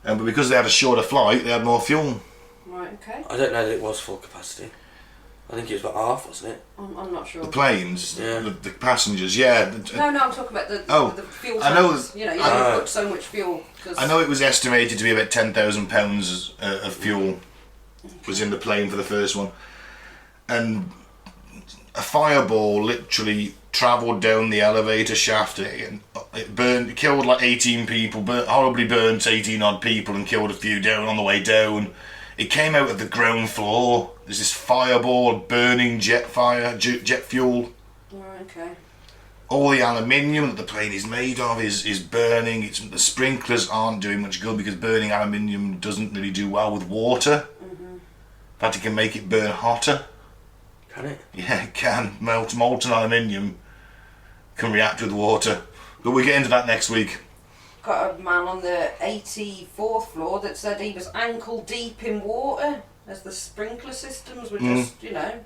B: But because they had a shorter flight, they had more fuel.
D: Right. Okay.
C: I don't know that it was full capacity. I think it was about half, wasn't it?
D: I'm not sure.
B: The planes,
C: Yeah.
B: the passengers, yeah.
D: No, I'm talking about the fuel tanks.
B: I know.
D: You know, you don't put so much fuel. Cause
B: I know it was estimated to be about £10,000 of fuel was in the plane for the first one, and a fireball literally travelled down the elevator shaft. It killed like 18 people, horribly burnt 18 odd people, and killed a few down on the way down. It came out of the ground floor. There's this fireball burning jet fuel.
D: Oh, okay.
B: All the aluminium that the plane is made of is burning. The sprinklers aren't doing much good because burning aluminium doesn't really do well with water. In fact, it can make it burn hotter.
C: Can it?
B: Yeah, it can. Molten aluminium can react with water. But we'll get into that next week.
D: Got a man on the 84th floor that said he was ankle deep in water as the sprinkler systems were just, you know.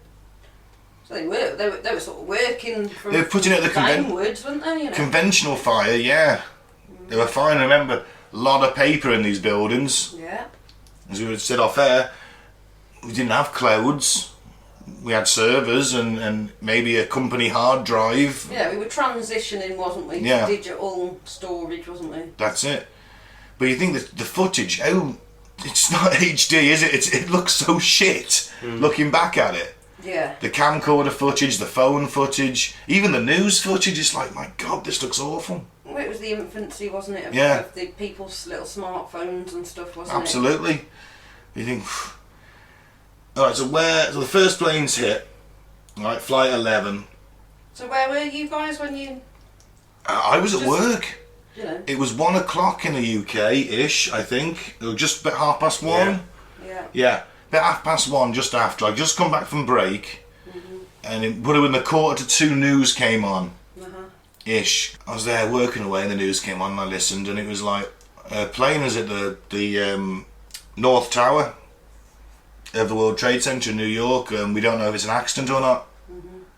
D: So they were sort of working from
B: They were putting out the
D: downwards, weren't they? You know?
B: conventional fire, yeah. They were fine. Remember, a lot of paper in these buildings.
D: Yeah.
B: As we said off air, we didn't have clouds. We had servers and maybe a company hard drive.
D: Yeah, we were transitioning, wasn't we?
B: Yeah.
D: To digital storage, wasn't we?
B: That's it. But you think that the footage, it's not HD, is it? It looks so shit looking back at it.
D: Yeah.
B: The camcorder footage, the phone footage, even the news footage, it's like, my God, this looks awful.
D: Well, it was the infancy, wasn't it?
B: Yeah.
D: Of the people's little smartphones and stuff, wasn't
B: Absolutely. You think... Alright, so the first planes hit, right, flight 11.
D: So where were you guys when you...
B: I was at work.
D: You know.
B: It was 1 o'clock in the UK-ish, I think. It was just about 1:30.
D: Yeah.
B: Yeah, about 1:30, just after. I'd just come back from break, and it would have been the 1:45 news came on, ish. I was there working away, and the news came on, and I listened, and it was like, a plane is at the North Tower of the World Trade Center in New York, and we don't know if it's an accident or not.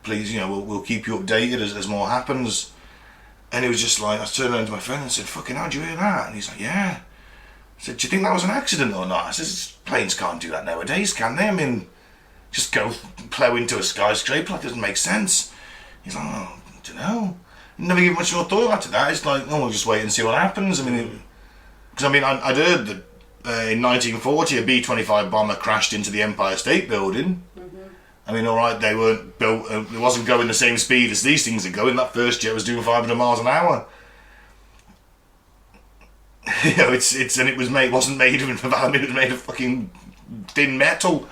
B: Please, we'll keep you updated as more happens. And it was just like, I turned around to my friend and said, fucking hell, did you hear that? And he's like, yeah. I said, do you think that was an accident or not? I said, planes can't do that nowadays, can they? I mean, just go plough into a skyscraper, that doesn't make sense. He's like, oh, I don't know. Never give much more thought after that. It's like, oh, we'll just wait and see what happens. I mean, because I'd heard that in 1940 a B-25 bomber crashed into the Empire State Building. I mean, alright, they weren't built, it wasn't going the same speed as these things are going. That first jet was doing 500 miles an hour. And it wasn't made of aluminium, it was made of fucking thin metal.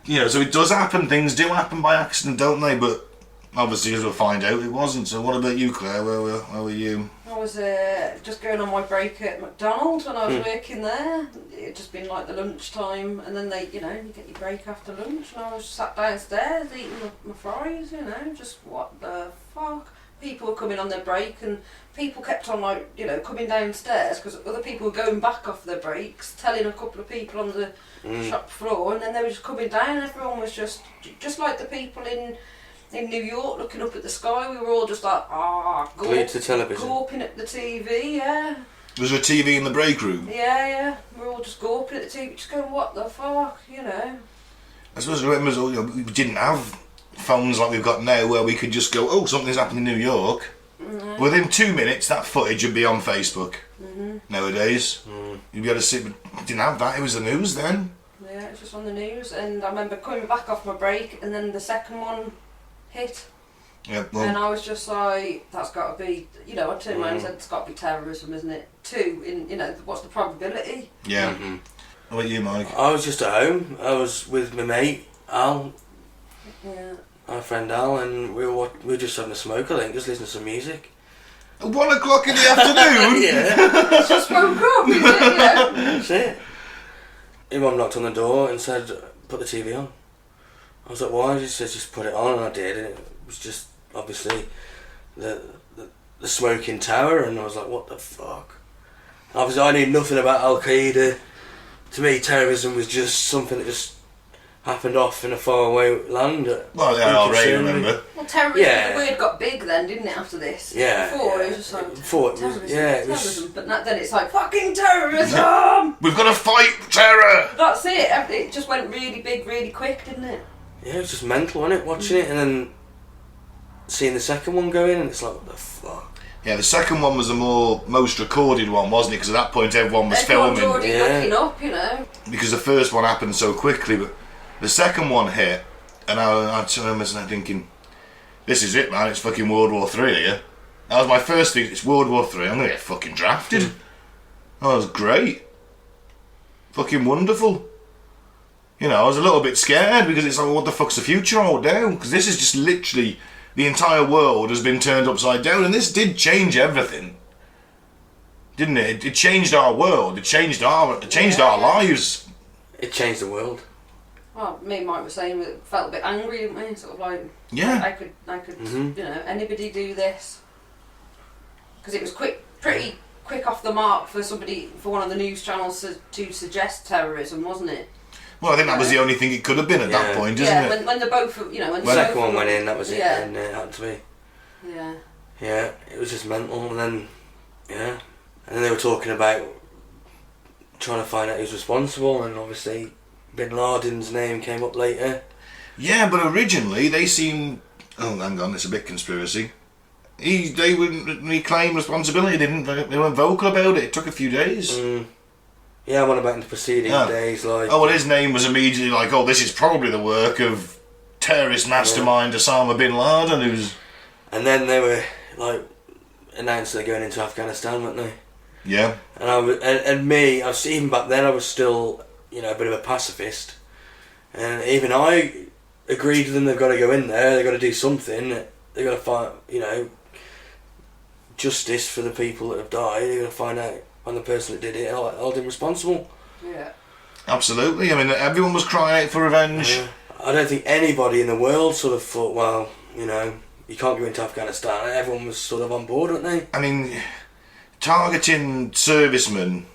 B: So it does happen, things do happen by accident, don't they? But obviously, as we'll find out, it wasn't. So what about you, Claire? Where were you?
D: I was just going on my break at McDonald's when I was working there. It'd just been like the lunchtime, and then you get your break after lunch, and I was sat downstairs eating my fries, just what the fuck? People were coming on their break, and people kept on coming downstairs because other people were going back off their breaks, telling a couple of people on the shop floor, and then they were just coming down, and everyone was just like the people in New York looking up at the sky. We were all just like,
C: glued to television,
D: gawping at the TV. Yeah.
B: Was there a TV in the break room?
D: Yeah. We were all just gawping at the TV, just going, what the fuck,
B: I suppose we didn't have phones like we've got now where we could just go, oh, something's happened in New York. Within 2 minutes that footage would be on Facebook. Nowadays you'd be able to see, but we didn't have that. It was the news then.
D: Yeah, it was just on the news, and I remember coming back off my break, and then the second one hit.
B: Yeah,
D: and I was just like, that's got to be, I turned around and said, it's got to be terrorism, isn't it? 2, what's the probability?
B: Yeah. How about you, Mike?
C: I was just at home. I was with my mate Al.
D: Yeah.
C: Our friend Al, and we were just having a smoke, I think, just listening to some music.
B: At 1 o'clock in the afternoon?
C: Yeah.
D: Just woke up, is it?
C: That's it. Your mum knocked on the door and said, put the TV on. I was like, why? She said, just put it on, and I did, and it was just, obviously, the smoking tower, and I was like, what the fuck? Obviously, I knew nothing about Al-Qaeda. To me, terrorism was just something that just happened off in a faraway land.
B: Well, yeah, I already remember.
D: Well, terrorism, the word got big then, didn't it, after this?
C: Yeah.
D: Before, it was just like, terrorism. But then it's like, fucking terrorism!
B: We've got to fight terror!
D: That's it. It just went really big, really quick, didn't it?
C: Yeah, it was just mental, wasn't it? Watching it and then seeing the second one go in, and it's like, what the fuck?
B: Yeah, the second one was the most recorded one, wasn't it? Because at that point everyone was
D: Everyone's
B: filming.
D: already looking up, you know.
B: Because the first one happened so quickly, but the second one hit, and I remember thinking, this is it, man, it's fucking World War 3 here. That was my first thing, it's World War 3, I'm going to get fucking drafted. That was great. Fucking wonderful. You know, I was a little bit scared because it's like, what the fuck's the future all down? Because this is just literally, the entire world has been turned upside down, and this did change everything. Didn't it? It changed our world, it changed our lives.
C: It changed the world.
D: Well, me and Mike were saying we felt a bit angry, didn't we? Sort of like,
B: Yeah.
D: I could, you know, anybody do this? Because it was pretty quick off the mark for one of the news channels to suggest terrorism, wasn't it?
B: Well, I think that was the only thing it could have been at that point, isn't it?
D: Yeah, when they're both, you know, when
C: the second one went in, that was it, and it had to be.
D: Yeah.
C: Yeah, it was just mental, and then, and then they were talking about trying to find out who's responsible, and obviously Bin Laden's name came up later.
B: Yeah, but originally they seemed... Oh, hang on, it's a bit conspiracy. They wouldn't reclaim responsibility, they weren't vocal about it. It took a few days.
C: Yeah, I went about in the preceding days, like...
B: Oh, well, his name was immediately like, oh, this is probably the work of terrorist mastermind Osama Bin Laden, who's...
C: And then they were, like, announced they're going into Afghanistan, weren't they?
B: Yeah.
C: And I was, and me, even back then I was still, you know, a bit of a pacifist. And even I agreed with them, they've got to go in there, they've got to do something, they've got to find, you know, justice for the people that have died, they've got to find out when the person that did it held him responsible.
D: Yeah.
B: Absolutely, I mean, everyone was crying out for revenge.
C: I don't think anybody in the world sort of thought, well, you know, you can't go into Afghanistan. Everyone was sort of on board, weren't they?
B: I mean, targeting servicemen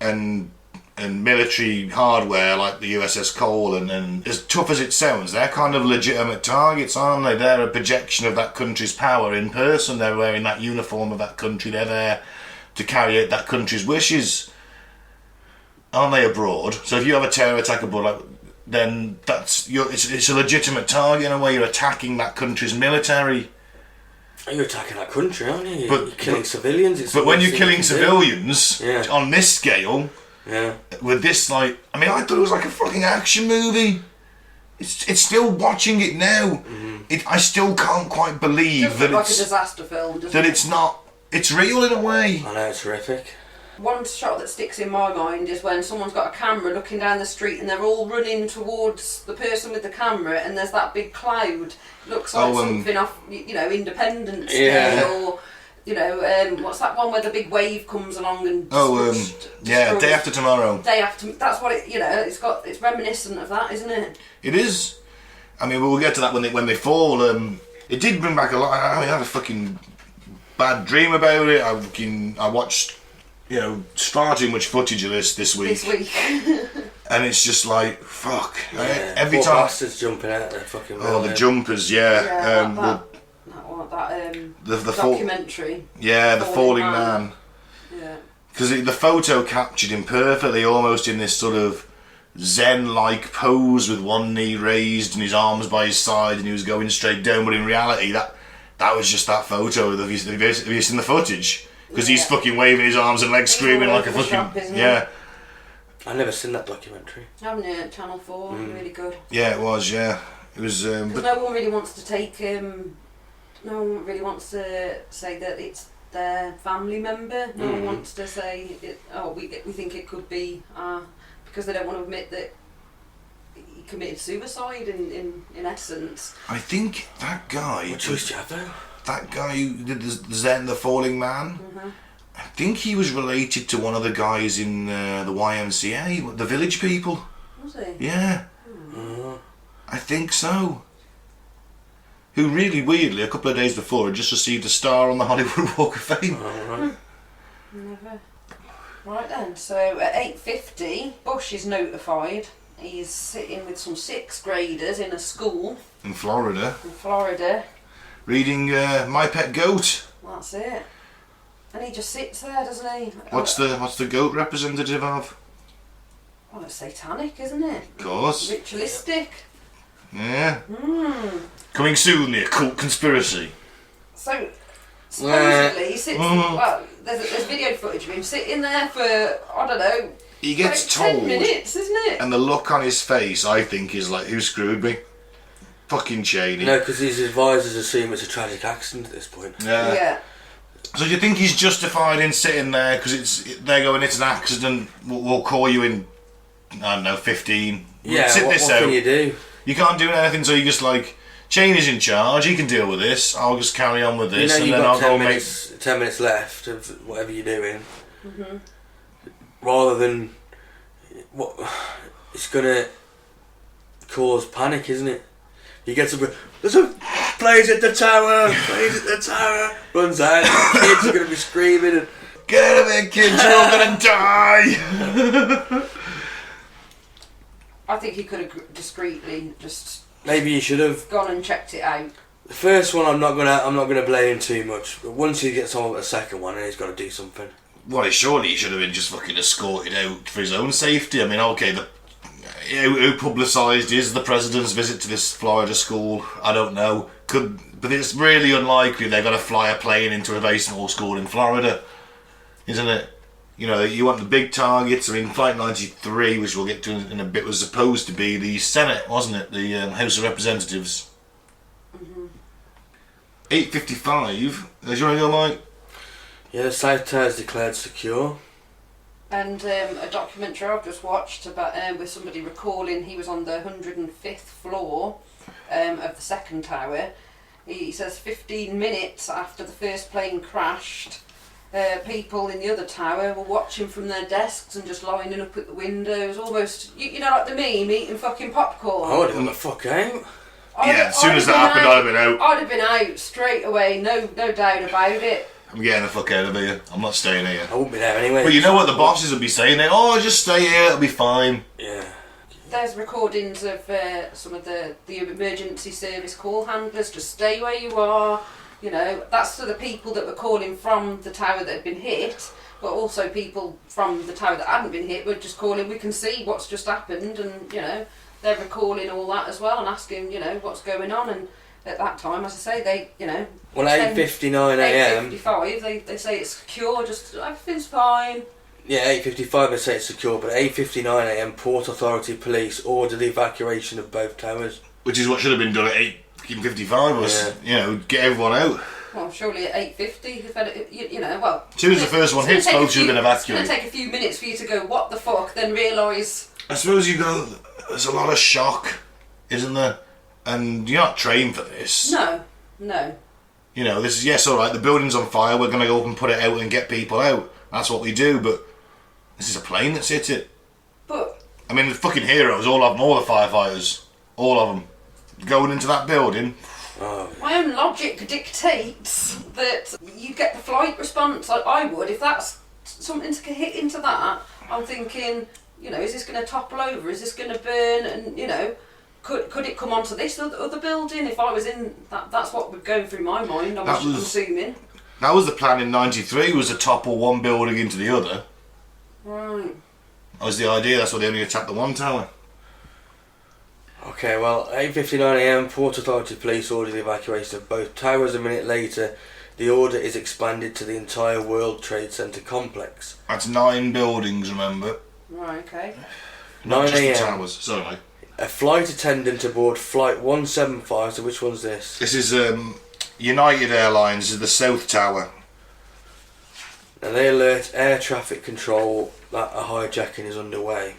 B: and military hardware like the USS Cole and as tough as it sounds, they're kind of legitimate targets, aren't they? They're a projection of that country's power in person. They're wearing that uniform of that country. They're there to carry out that country's wishes. Aren't they abroad? So if you have a terror attack abroad, then it's a legitimate target in a way. You're attacking that country's military.
C: You're attacking that country, aren't you?
B: But
C: you're killing civilians.
B: But when you're killing civilians on this scale, with this, like, I mean, I thought it was like a fucking action movie. It's still watching it now. I still can't quite believe that
D: like
B: it's
D: a disaster film.
B: That it's not. It's real in a way.
C: I know, it's horrific.
D: One shot that sticks in my mind is when someone's got a camera looking down the street and they're all running towards the person with the camera, and there's that big cloud. Looks like something off, you know, Independence Day, or, you know, what's that one where the big wave comes along and
B: Day After Tomorrow.
D: Day After. That's what it. You know, it's reminiscent of that, isn't it?
B: It is. I mean, we'll get to that when they fall. It did bring back a lot. I mean, I had a fucking bad dream about it. I watched, you know, far too much footage of this week. And it's just like, fuck.
C: Yeah,
B: every
C: poor
B: time.
C: bastards jumping out there fucking.
B: The jumpers, the
D: documentary.
B: The Falling Man.
D: Yeah.
B: Because the photo captured him perfectly, almost in this sort of Zen-like pose with one knee raised and his arms by his side, and he was going straight down. But in reality, that was just that photo. Have you seen the footage? Because he's fucking waving his arms and legs, screaming like a fucking
C: I've never seen that documentary.
D: Haven't you? Channel 4, really good.
B: Yeah, it was. Yeah, it was.
D: Because no one really wants to take. No one really wants to say that it's their family member. No one wants to say, we think it could be, because they don't want to admit that he committed suicide. In essence,
B: I think that guy.
C: What choice do you have though?
B: That guy who did the Zen, the Falling Man. I think he was related to one of the guys in the YMCA, the Village People.
D: Was he?
B: Yeah. I think so. Who really weirdly, a couple of days before, had just received a star on the Hollywood Walk of Fame.
D: Never. Right then, so at 8:50, Bush is notified. He's sitting with some 6th graders in a school.
B: In Florida.
D: Reading
B: My Pet Goat.
D: That's it. And he just sits there, doesn't he?
B: What's the goat representative of?
D: Well, it's satanic, isn't it?
B: Of course.
D: Ritualistic.
B: Yeah. Coming soon, the occult conspiracy.
D: So, supposedly, he sits. Well, there's video footage of him sitting there for, I don't know.
B: He gets
D: like
B: told.
D: 10 minutes, isn't it?
B: And the look on his face, I think, is like, who screwed me? Fucking Cheney.
C: No, because his advisors assume it's a tragic accident at this point.
B: Yeah. So do you think he's justified in sitting there because they're going, it's an accident, we'll call you in, I don't know, 15.
C: Yeah,
B: Sit
C: what
B: this out.
C: can you do?
B: You can't do anything, so you just like, Cheney's in charge, he can deal with this, I'll just carry on with this,
C: You know,
B: and then I'll go
C: 10 minutes left of whatever you're doing. Rather than, it's going to cause panic, isn't it? He gets up, there's a plays at the tower, runs out, kids are going to be screaming and,
B: get out of there, kids, you're all going to die!
D: I think he could have discreetly just
C: maybe he should have
D: gone and checked it out.
C: The first one I'm not gonna blame him too much, but once he gets on with the second one, then he's got to do something.
B: Well, surely he should have been just fucking escorted out for his own safety. I mean, okay, who publicised is the president's visit to this Florida school? I don't know. But it's really unlikely they're going to fly a plane into a very small school in Florida, isn't it? You know, you want the big targets. I mean, Flight 93, which we'll get to in a bit, was supposed to be the Senate, wasn't it? The House of Representatives. 8:55. Is your radio, Mike?
C: Yeah, the South Tower is declared secure.
D: And a documentary I've just watched about with somebody recalling he was on the 105th floor of the second tower. He says 15 minutes after the first plane crashed, people in the other tower were watching from their desks and just lining up at the windows, almost, you know, like the meme, eating fucking popcorn.
C: I would have got the fuck out.
B: Yeah, as soon as that happened, I'd have been out.
D: I'd have been out straight away, no doubt about it.
B: I'm getting the fuck out of here. I'm not staying here.
C: I wouldn't be there anyway.
B: But you know what the bosses would be saying? Oh, just stay here, it'll be fine.
C: Yeah.
D: There's recordings of some of the emergency service call handlers, just stay where you are. You know, that's to the people that were calling from the tower that had been hit, but also people from the tower that hadn't been hit were just calling, we can see what's just happened, and, you know, they're recalling all that as well and asking, you know, what's going on. And at that time, as I say, they, you know...
C: Well, 8:59 a.m.
D: 8:55, they say it's secure, just everything's fine.
C: Yeah, 8:55 they say it's secure, but at 8:59 a.m. Port Authority police ordered the evacuation of both towers.
B: Which is what should have been done at 8:55 was, you know, get everyone out.
D: Well, surely at 8:50, you know, well...
B: As soon as the first one hits, both should have been evacuated.
D: It's going to take a few minutes for you to go, what the fuck, then realise...
B: I suppose you go, there's a lot of shock, isn't there? And you're not trained for this.
D: No.
B: You know, this is, yes, alright, the building's on fire, we're going to go up and put it out and get people out. That's what we do, but this is a plane that's hit it.
D: But...
B: I mean, the fucking heroes, all of them, all the firefighters, all of them, going into that building.
C: Oh.
D: My own logic dictates that you get the flight response. I would, if that's something to hit into that, I'm thinking, you know, is this going to topple over? Is this going to burn? And, you know, could it come onto this other building? If I was in that, that's what was going through my mind. I'm assuming.
B: That was the plan in '93. Was to topple one building into the other.
D: Right.
B: That was the idea. That's why they only attacked the one tower.
C: Okay, well, 8:59 a.m. Port Authority police ordered the evacuation of both towers. A minute later, the order is expanded to the entire World Trade Center complex.
B: That's 9 buildings, remember?
D: Right. Okay.
C: 9
B: Just the
C: a.m.
B: towers. Sorry, mate.
C: A flight attendant aboard Flight 175, so which one's this?
B: This is United Airlines. This is the South Tower.
C: And they alert air traffic control that a hijacking is underway.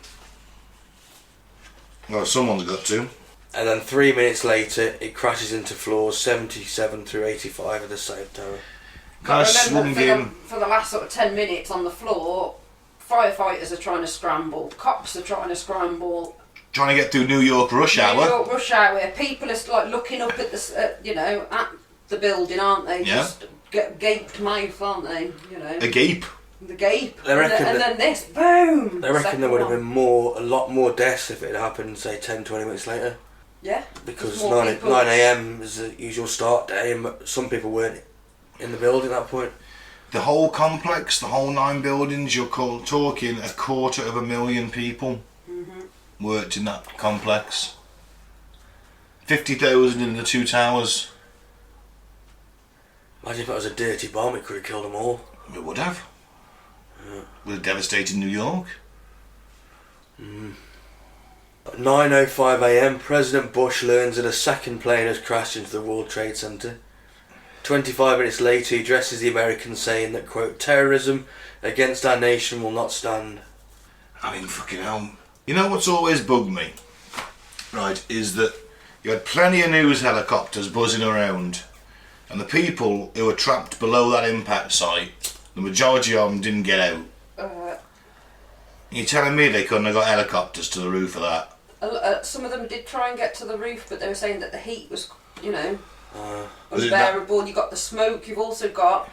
B: Well, someone's got to.
C: And then 3 minutes later, it crashes into floors 77 through 85 of the South Tower.
B: Kind of swung in.
D: For the last sort of 10 minutes on the floor, firefighters are trying to scramble, cops are trying to scramble.
B: Trying to get through New York rush hour.
D: New York rush hour. People are like looking up at the, you know, at the building, aren't they?
B: Yeah.
D: Just gaped mouth, aren't they? You know.
B: Agape.
D: The gape.
C: They reckon
D: and then this, boom.
C: They reckon there would have been a lot more deaths if it had happened, say, 10, 20 minutes later.
D: Yeah.
C: Because
D: more
C: 9 a.m. is the usual start day, and some people weren't in the building at that point.
B: The whole complex, the whole 9 buildings, you're talking 250,000 people worked in that complex. 50,000 in the two towers.
C: Imagine if it was a dirty bomb, it could have killed them all.
B: It would have. Would have devastated New York.
C: 9:05 a.m. President Bush learns that a second plane has crashed into the World Trade Center. 25 minutes later, he addresses the Americans saying that, quote, terrorism against our nation will not stand.
B: I mean, fucking hell. You know what's always bugged me, right, is that you had plenty of news helicopters buzzing around, and the people who were trapped below that impact site, the majority of them didn't get out. You're telling me they couldn't have got helicopters to the roof of that?
D: Some of them did try and get to the roof, but they were saying that the heat was, you know,
B: Was it
D: unbearable. You've got the smoke, you've also got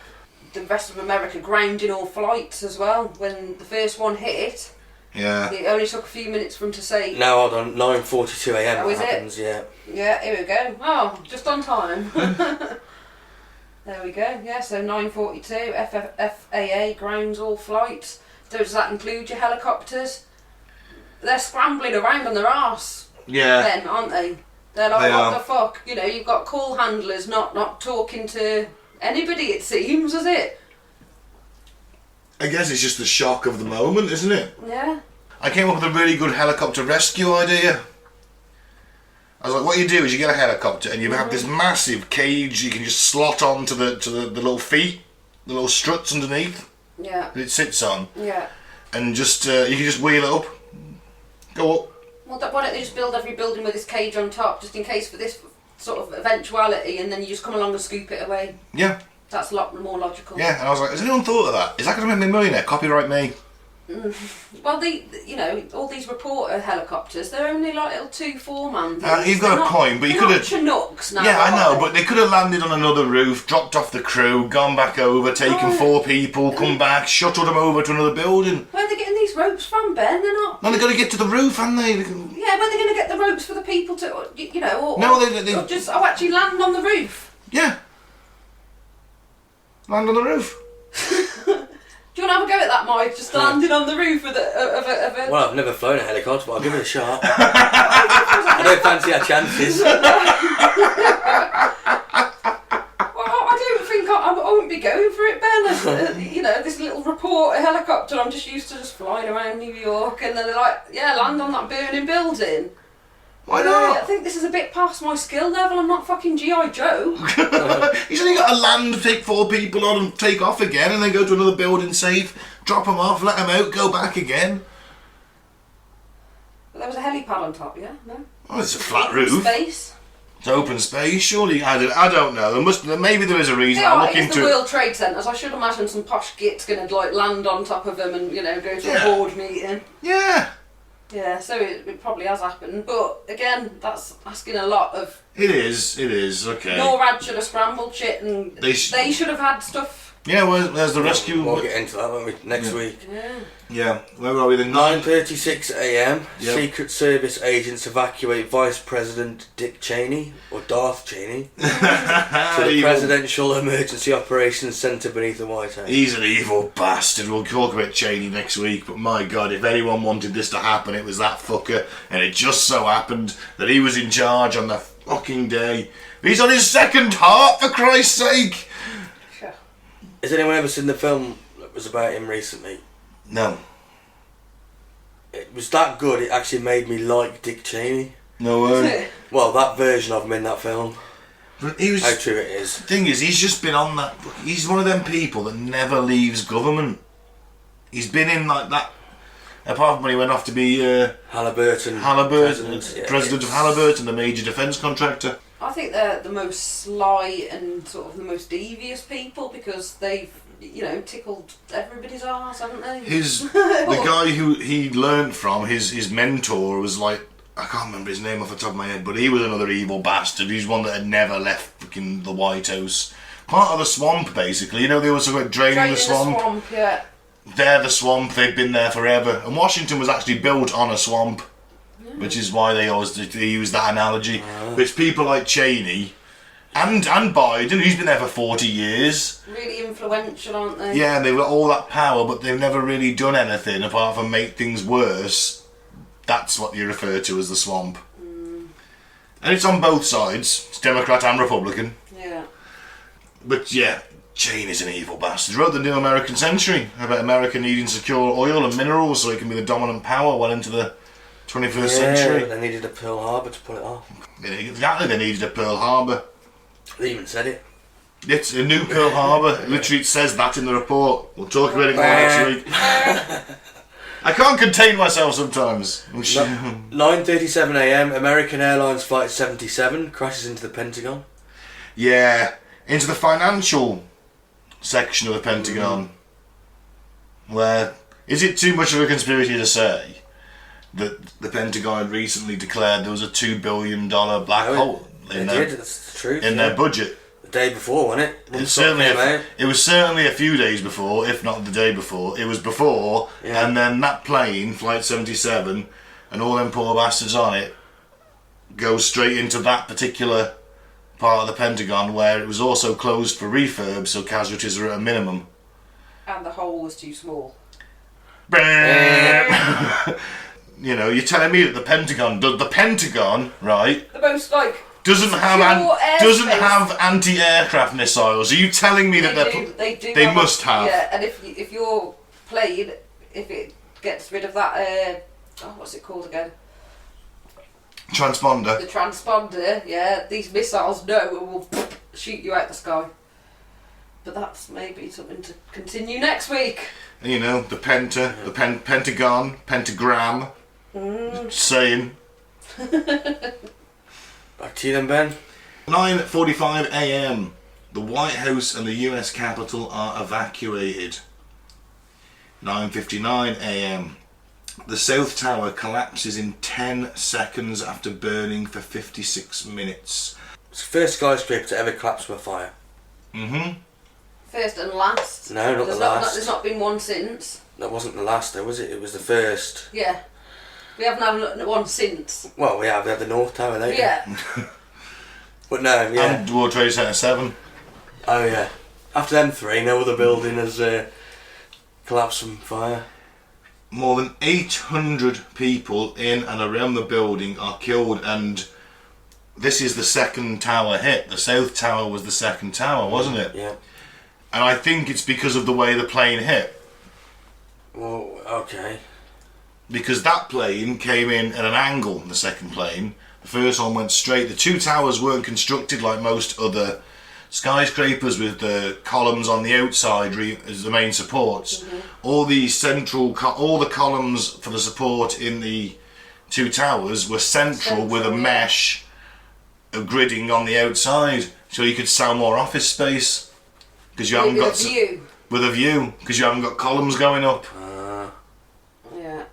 D: the rest of America grounding all flights as well. When the first one hit,
B: Yeah.
D: it only took a few minutes for them to say...
C: Now, hold on, 9:42 a.m.
D: Oh,
C: it
D: is it?
C: happens, yeah.
D: Yeah, here we go. Oh, just on time. There we go. Yeah, so 9:42, FAA grounds all flights. So does that include your helicopters? They're scrambling around on their arse
B: Yeah.
D: then, aren't they? They're like,
B: They
D: what
B: are.
D: the fuck? You know, you've got call handlers not talking to anybody, it seems, is it?
B: I guess it's just the shock of the moment, isn't it?
D: Yeah.
B: I came up with a really good helicopter rescue idea. I was like, what you do is you get a helicopter and you have this massive cage you can just slot onto the little feet, the little struts underneath
D: Yeah.
B: that it sits on,
D: Yeah.
B: and just you can just wheel it up, go up.
D: Well, why don't they just build every building with this cage on top, just in case for this sort of eventuality, and then you just come along and scoop it away?
B: Yeah,
D: That's a lot more logical.
B: yeah. And I was like, has anyone thought of that? Is that going to make me a millionaire? Copyright me.
D: Well, you know, all these reporter helicopters, they're only like little 2-4-man things.
B: You've got a point, but you could have.
D: Chinooks now.
B: Yeah, I
D: are
B: know,
D: they?
B: but they could have landed on another roof, dropped off the crew, gone back over, taken 4 people, come back, shuttled them over to another building.
D: Where are they getting these ropes from, Ben? They're not.
B: No, they've got to get to the roof, haven't they?
D: Yeah, where are they going to get the ropes for the people to, you know, or,
B: No,
D: or,
B: they-
D: or just actually land on the roof?
B: Yeah. Land on the roof.
D: Do you want to have a go at that, Mike? Just landing on the roof of a...
C: Well, I've never flown a helicopter, but I'll give it a shot. I don't fancy our chances.
D: Well, I don't think I wouldn't be going for it, Ben. You know, this little reporter helicopter, I'm just used to just flying around New York, and then they're like, yeah, land on that burning building.
B: Why
D: No,
B: not?
D: I think this is a bit past my skill level. I'm not fucking G.I. Joe.
B: He's only got to land, take 4 people on and take off again, and then go to another building safe, drop them off, let them out, go back again.
D: But there was a helipad on top, yeah? No?
B: Oh, it's a flat roof.
D: Space.
B: It's open space, surely. I don't know. Maybe there is a reason.
D: Yeah,
B: I'll look
D: it's the
B: into it.
D: World Trade Centres. I should imagine some posh git's going to like land on top of them and, you know, go to
B: Yeah.
D: a board meeting.
B: Yeah,
D: Yeah, so it probably has happened. But again, that's asking a lot of...
B: it is, okay.
D: NORAD should have scrambled shit and
B: They
D: they should have had stuff.
B: Yeah, where's the rescue?
C: We'll get into that, won't we, next week.
D: Yeah.
B: Yeah, where are we then?
C: 9:36 a.m.
B: Yep.
C: Secret Service agents evacuate Vice President Dick Cheney, or Darth Cheney, to the
B: Evil.
C: Presidential Emergency Operations Centre beneath the White House.
B: He's an evil bastard. We'll talk about Cheney next week, but my God, if anyone wanted this to happen, it was that fucker, and it just so happened that he was in charge on the fucking day. He's on his second heart, for Christ's sake!
D: Sure.
C: Has anyone ever seen the film that was about him recently?
B: No.
C: It was that good, it actually made me like Dick Cheney.
B: No way.
C: Well, that version of him in that film.
B: But he was...
C: How true it is.
B: The thing is, he's just been on that... He's one of them people that never leaves government. He's been in like that... Apart from when he went off to be
C: Halliburton.
B: president of Halliburton, the major defence contractor.
D: I think they're the most sly and sort of the most devious people because they've, you know, tickled everybody's arse, haven't they?
B: The guy who he learnt from, his mentor was like, I can't remember his name off the top of my head, but he was another evil bastard. He's one that had never left fucking the White House. Part of the swamp, basically. You know, they also got draining the swamp.
D: Yeah.
B: They're the swamp, they've been there forever. And Washington was actually built on a swamp, which is why they use that analogy. Which people like Cheney and Biden, who's been there for 40 years.
D: Really influential, aren't they?
B: Yeah, they've got all that power, but they've never really done anything apart from make things worse. That's what you refer to as the swamp. And it's on both sides. It's Democrat and Republican.
D: Yeah.
B: But yeah, Chain is an evil bastard. He wrote the New American Century about America needing secure oil and minerals so it can be the dominant power well into the 21st century.
C: But they needed a Pearl Harbor to pull it off.
B: Exactly, they needed a Pearl Harbor.
C: They even said it.
B: It's a new Pearl Harbor. Literally, it says that in the report. We'll talk about it more next week. I can't contain myself sometimes.
C: 9:37 a.m. American Airlines Flight 77 crashes into the Pentagon.
B: Yeah, into the financial section of the Pentagon. Where is it too much of a conspiracy to say that the Pentagon had recently declared there was a $2 billion black hole in
C: That's the truth,
B: their budget?
C: The day before, wasn't it?
B: It was certainly a few days before, if not the day before. It was before, and then that plane, Flight 77, and all them poor bastards on it, goes straight into that particular part of the Pentagon where it was also closed for refurb, so casualties are at a minimum.
D: And the hole was too small.
B: You know, you're telling me that the Pentagon, right?
D: The most
B: doesn't have anti-aircraft missiles. Are you telling me that they must have?
D: Yeah, and if your plane, if it gets rid of that, what's it called again?
B: Transponder.
D: The transponder, yeah. These missiles know and will shoot you out the sky. But that's maybe something to continue next week.
B: And you know, the Pentagon, pentagram, saying.
C: Back to you then, Ben.
B: 9:45 a.m. The White House and the US Capitol are evacuated. 9:59 a.m. The South Tower collapses in 10 seconds after burning for 56 minutes.
C: It's the first skyscraper to ever collapse from a fire.
D: First and last.
C: No, not the last.
D: There's not been one since.
C: That wasn't the last though, was it? It was the first.
D: Yeah. We haven't had one since.
C: Well, we have the North Tower, don't we?
D: Yeah.
C: But no, yeah.
B: And World Trade Center 7.
C: Oh yeah. After them three, no other building has collapsed from fire.
B: More than 800 people in and around the building are killed, and this is the second tower hit. The South Tower was the second tower, wasn't it?
C: Yeah.
B: And I think it's because of the way the plane hit.
C: Well, okay.
B: Because that plane came in at an angle, the second plane. The first one went straight. The two towers weren't constructed like most other skyscrapers with the columns on the outside as the main supports. All the all the columns for the support in the two towers were central with a mesh of gridding on the outside, so you could sell more office space because you haven't got with a view because you haven't got columns going up.
D: Yeah.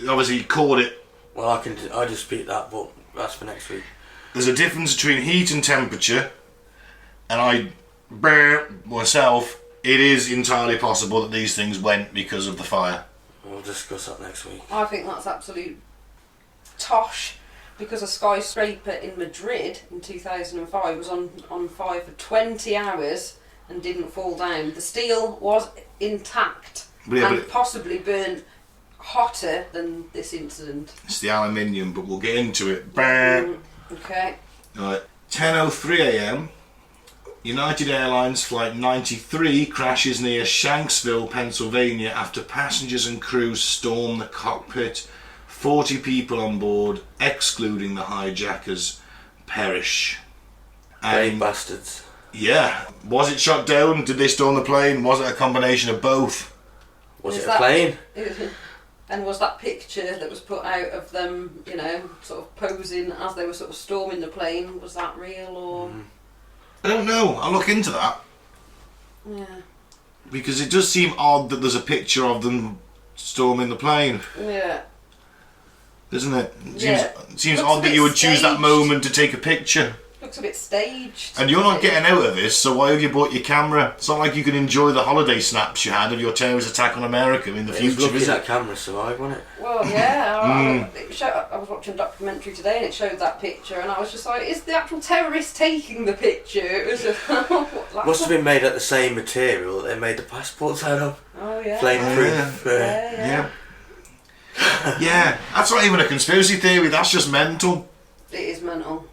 B: Obviously, you caught it.
C: Well, I dispute that, but that's for next week.
B: There's a difference between heat and temperature, and myself, it is entirely possible that these things went because of the fire.
C: We'll discuss that next week.
D: I think that's absolute tosh, because a skyscraper in Madrid in 2005 was on fire for 20 hours and didn't fall down. The steel was intact and possibly burnt hotter than this incident.
B: It's the aluminium, but we'll get into it.
D: Okay.
B: Right. 10:03 a.m. United Airlines Flight 93 crashes near Shanksville, Pennsylvania after passengers and crew storm the cockpit. 40 people on board, excluding the hijackers, perish.
C: Great bastards.
B: Yeah. Was it shot down? Did they storm the plane? Was it a combination of both?
C: Was it a plane?
D: And was that picture that was put out of them, sort of posing as they were sort of storming the plane, was that real or...?
B: I don't know. I'll look into that.
D: Yeah.
B: Because it does seem odd that there's a picture of them storming the plane.
D: Yeah.
B: Doesn't it? It seems
D: Looks
B: odd that you would choose that moment to take a picture.
D: Looks a bit staged.
B: And you're not getting out of this, so why have you bought your camera? It's not like you can enjoy the holiday snaps you had of your terrorist attack on America in the future,
C: lucky
B: is
C: that
B: it?
C: camera survived, wasn't it?
D: Well, yeah. I was watching a documentary today and it showed that picture and I was just like, is the actual terrorist taking the picture? It was just...
C: Must have been made out of the same material that they made the passports out of.
D: Oh, yeah.
C: Flame-proof.
B: Yeah. Yeah, that's not even a conspiracy theory, that's just mental.
D: It is mental.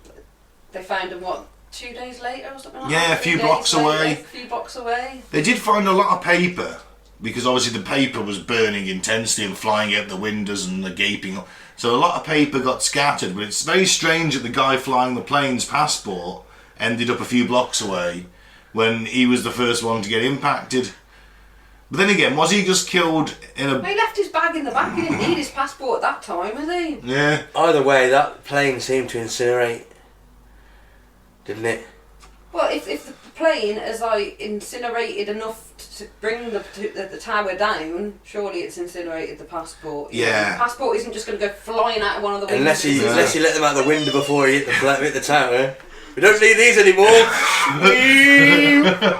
D: they found him, 2 days later or something like
B: Yeah,
D: that?
B: a few blocks away.
D: A few blocks away.
B: They did find a lot of paper, because obviously the paper was burning intensely and flying out the windows and the gaping. So a lot of paper got scattered, but it's very strange that the guy flying the plane's passport ended up a few blocks away when he was the first one to get impacted. But then again, was he just killed in a...
D: He left his bag in the back. He didn't need his passport at that time, was he?
B: Yeah.
C: Either way, that plane seemed to incinerate, didn't it?
D: Well, if the plane has incinerated enough to bring the tower down, surely it's incinerated the passport.
B: Yeah.
D: The passport isn't just going to go flying out of one of the windows.
C: Unless he let them out the window before he hit the tower. We don't need these anymore.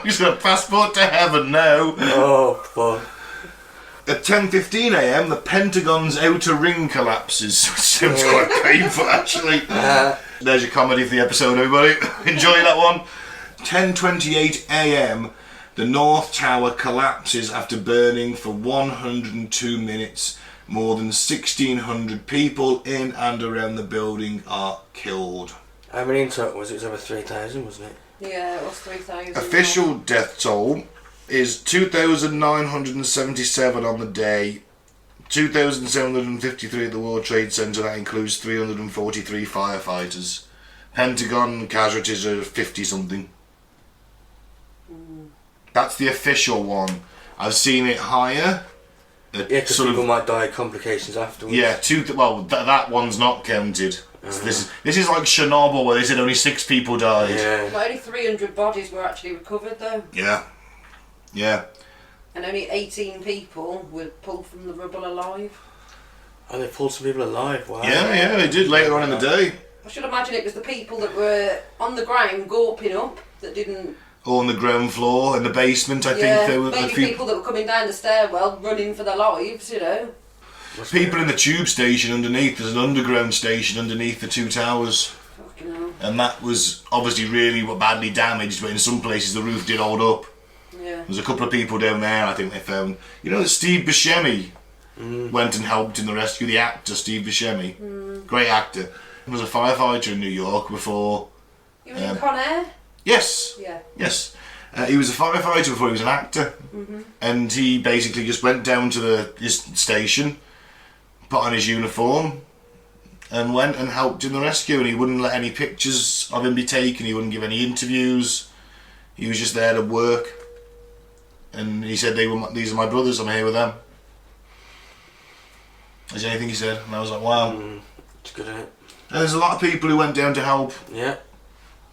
B: He's got a passport to heaven now.
C: Oh, fuck.
B: At 10:15 a.m, the Pentagon's outer ring collapses. Sounds quite painful, actually. There's your comedy for the episode, everybody. Enjoy that one. 10:28 a.m, the North Tower collapses after burning for 102 minutes. More than 1,600 people in and around the building are killed.
C: How many in total was it? It was over 3,000, wasn't it?
D: Yeah, it was 3,000.
B: Official death toll is 2,977 on the day, 2,753 at the World Trade Center. That includes 343 firefighters. Pentagon casualties are 50 something. That's the official one. I've seen it higher.
C: Yeah, because people might die of complications afterwards.
B: Yeah, that one's not counted. This is like Chernobyl, where they said only 6 people died.
C: Yeah.
D: But only 300 bodies were actually recovered, though.
B: Yeah.
D: And only 18 people were pulled from the rubble alive.
C: Oh, they pulled some people alive, wow.
B: Yeah, they did later on in the day.
D: I should imagine it was the people that were on the ground gawping up that didn't...
B: Or on the ground floor, in the basement, I think there were
D: maybe people that were coming down the stairwell running for their lives, you know.
B: People in the tube station underneath. There's an underground station underneath the 2 towers.
D: Fucking hell.
B: And that was obviously really badly damaged, but in some places the roof did hold up.
D: Yeah.
B: There's a couple of people down there I think they found. You know that Steve Buscemi went and helped in the rescue, the actor Steve Buscemi. Great actor. He was a firefighter in New York before.
D: He was in Con Air?
B: Yes.
D: Yeah.
B: Yes. He was a firefighter before he was an actor. And he basically just went down to his station, put on his uniform, and went and helped in the rescue. And he wouldn't let any pictures of him be taken. He wouldn't give any interviews. He was just there to work. And he said, these are my brothers, I'm here with them. Is there anything he said? And I was like, wow.
C: It's good, isn't it?
B: And there's a lot of people who went down to help.
C: Yeah.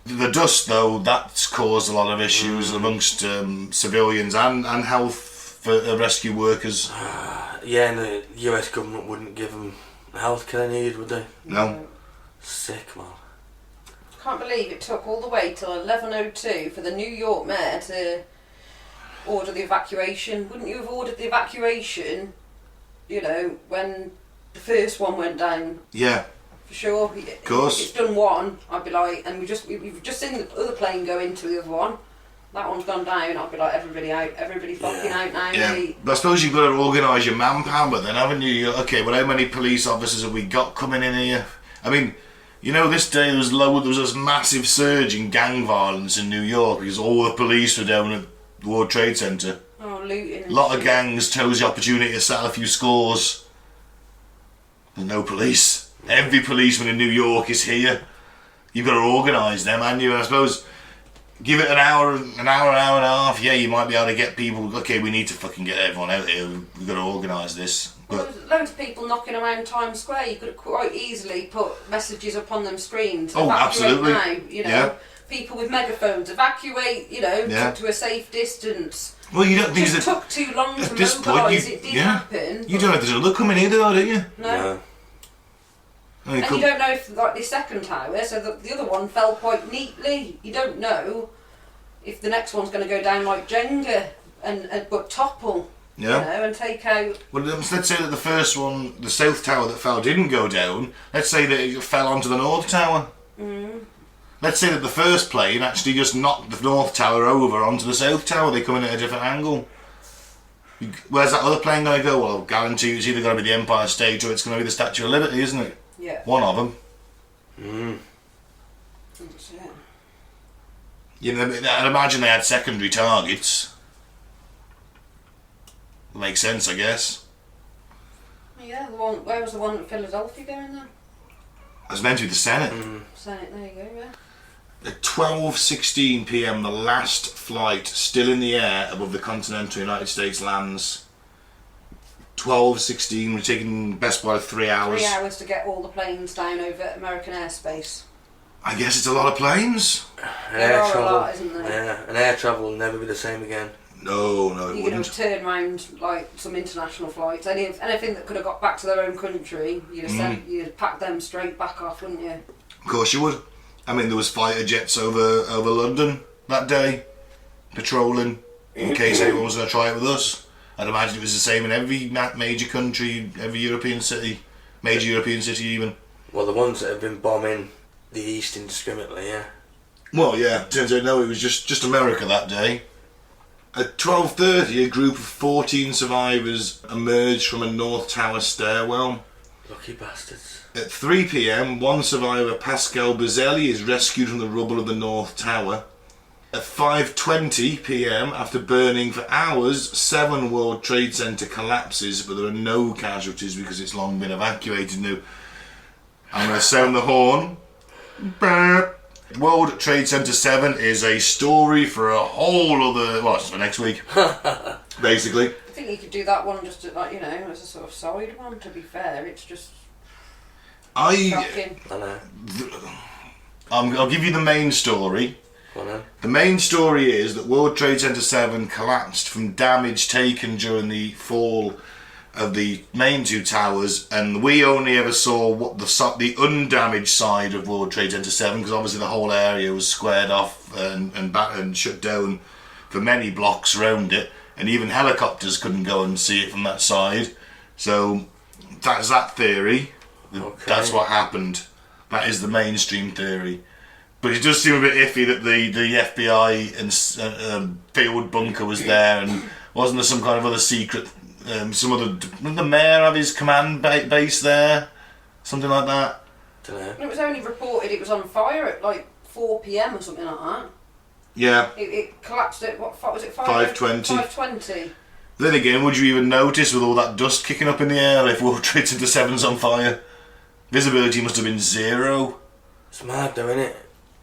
B: The dust, though, that's caused a lot of issues amongst civilians and health for rescue workers.
C: Yeah, and the US government wouldn't give them the healthcare they needed, would they?
B: No.
C: Sick, man.
D: I can't believe it took all the way till 11:02 for the New York mayor to order the evacuation. Wouldn't you have ordered the evacuation, when the first one went down?
B: Yeah.
D: For sure.
B: Of course.
D: If it's done one, I'd be like, and we've just seen the other plane go into the other one. That one's gone down, I'd be like, everybody out, everybody fucking out now.
B: Yeah.
D: Mate.
B: But I suppose you've got to organise your manpower then, haven't you? Okay, well, how many police officers have we got coming in here? I mean, this day there was this massive surge in gang violence in New York because all the police were down at the World Trade Center.
D: Oh, looting.
B: A lot of gangs chose the opportunity to settle a few scores. There's no police. Every policeman in New York is here. You've got to organise them, haven't you? And I suppose give it an hour and a half. Yeah, you might be able to get people. Okay, we need to fucking get everyone out here. We've got to organise this.
D: Well, there was loads of people knocking around Times Square. You could have quite easily put messages up on them screens.
B: Oh,
D: Evacuate
B: absolutely.
D: now,
B: Yeah.
D: People with megaphones, evacuate,
B: Yeah.
D: to a safe distance.
B: Well, you don't
D: It
B: think
D: just
B: that
D: took too long to
B: at this
D: mobilise.
B: point,
D: It did happen.
B: You don't know if there's another coming either, though, do you?
D: No.
B: I mean,
D: And you don't know if, the second tower, so the other one fell quite neatly. You don't know if the next one's going to go down like Jenga but topple.
B: Yeah.
D: And take out.
B: Well, let's say that the first one, the South Tower that fell, didn't go down. Let's say that it fell onto the North Tower. Let's say that the first plane actually just knocked the North Tower over onto the South Tower. They come in at a different angle. Where's that other plane going to go? Well, I'll guarantee you it's either going to be the Empire State or it's going to be the Statue of Liberty, isn't it?
D: Yeah.
B: One of them.
D: And That's it.
B: You know, I'd imagine they had secondary targets. Makes sense, I guess.
D: Yeah, where was the one at Philadelphia going then?
B: It was meant to be the Senate.
D: Senate, there you go, yeah.
B: At 12:16 p.m, the last flight still in the air above the continental United States lands. 12:16, we're taking best part of 3 hours.
D: 3 hours to get all the planes down over American airspace.
B: I guess it's a lot of planes.
D: There are a lot, isn't there?
C: Yeah, and air travel will never be the same again.
B: No, it
D: You're going
B: wouldn't.
D: to turn round like some international flights. Anything that could have got back to their own country, you'd pack them straight back off, wouldn't you?
B: Of course you would. I mean, there was fighter jets over London that day, patrolling, in case anyone was going to try it with us. I'd imagine it was the same in every major country, every European city, major European city even.
C: Well, the ones that have been bombing the East indiscriminately, yeah.
B: Well, yeah, turns out no, it was just America that day. At 12:30, a group of 14 survivors emerged from a North Tower stairwell.
C: Lucky bastards.
B: At 3 p.m, one survivor, Pascal Bazzelli, is rescued from the rubble of the North Tower. At 5:20 p.m, after burning for hours, 7 World Trade Center collapses, but there are no casualties because it's long been evacuated now. I'm going to sound the horn. World Trade Center 7 is a story for a whole other... Well, it's for next week, basically.
D: I think you could do that one just as a sort of side one, to be fair. It's just shocking.
C: I know.
B: I'll give you the main story.
C: I know.
B: The main story is that World Trade Center 7 collapsed from damage taken during the fall of the main 2 towers, and we only ever saw what the undamaged side of World Trade Center 7, because obviously the whole area was squared off and shut down for many blocks around it, and even helicopters couldn't go and see it from that side. So that's that theory.
C: Okay.
B: That's what happened. That is the mainstream theory. But it does seem a bit iffy that the FBI and field bunker was there, and wasn't there some kind of other secret, didn't the mayor have his command base there? Something like that?
C: Dunno.
D: It was only reported it was on fire at like 4 p.m. or something like that.
B: Yeah.
D: It collapsed at, what was it,
B: 5:20.
D: 5:20.
B: Then again, would you even notice with all that dust kicking up in the air if World Trade Center 7's on fire? Visibility must have been 0.
C: It's mad though, innit?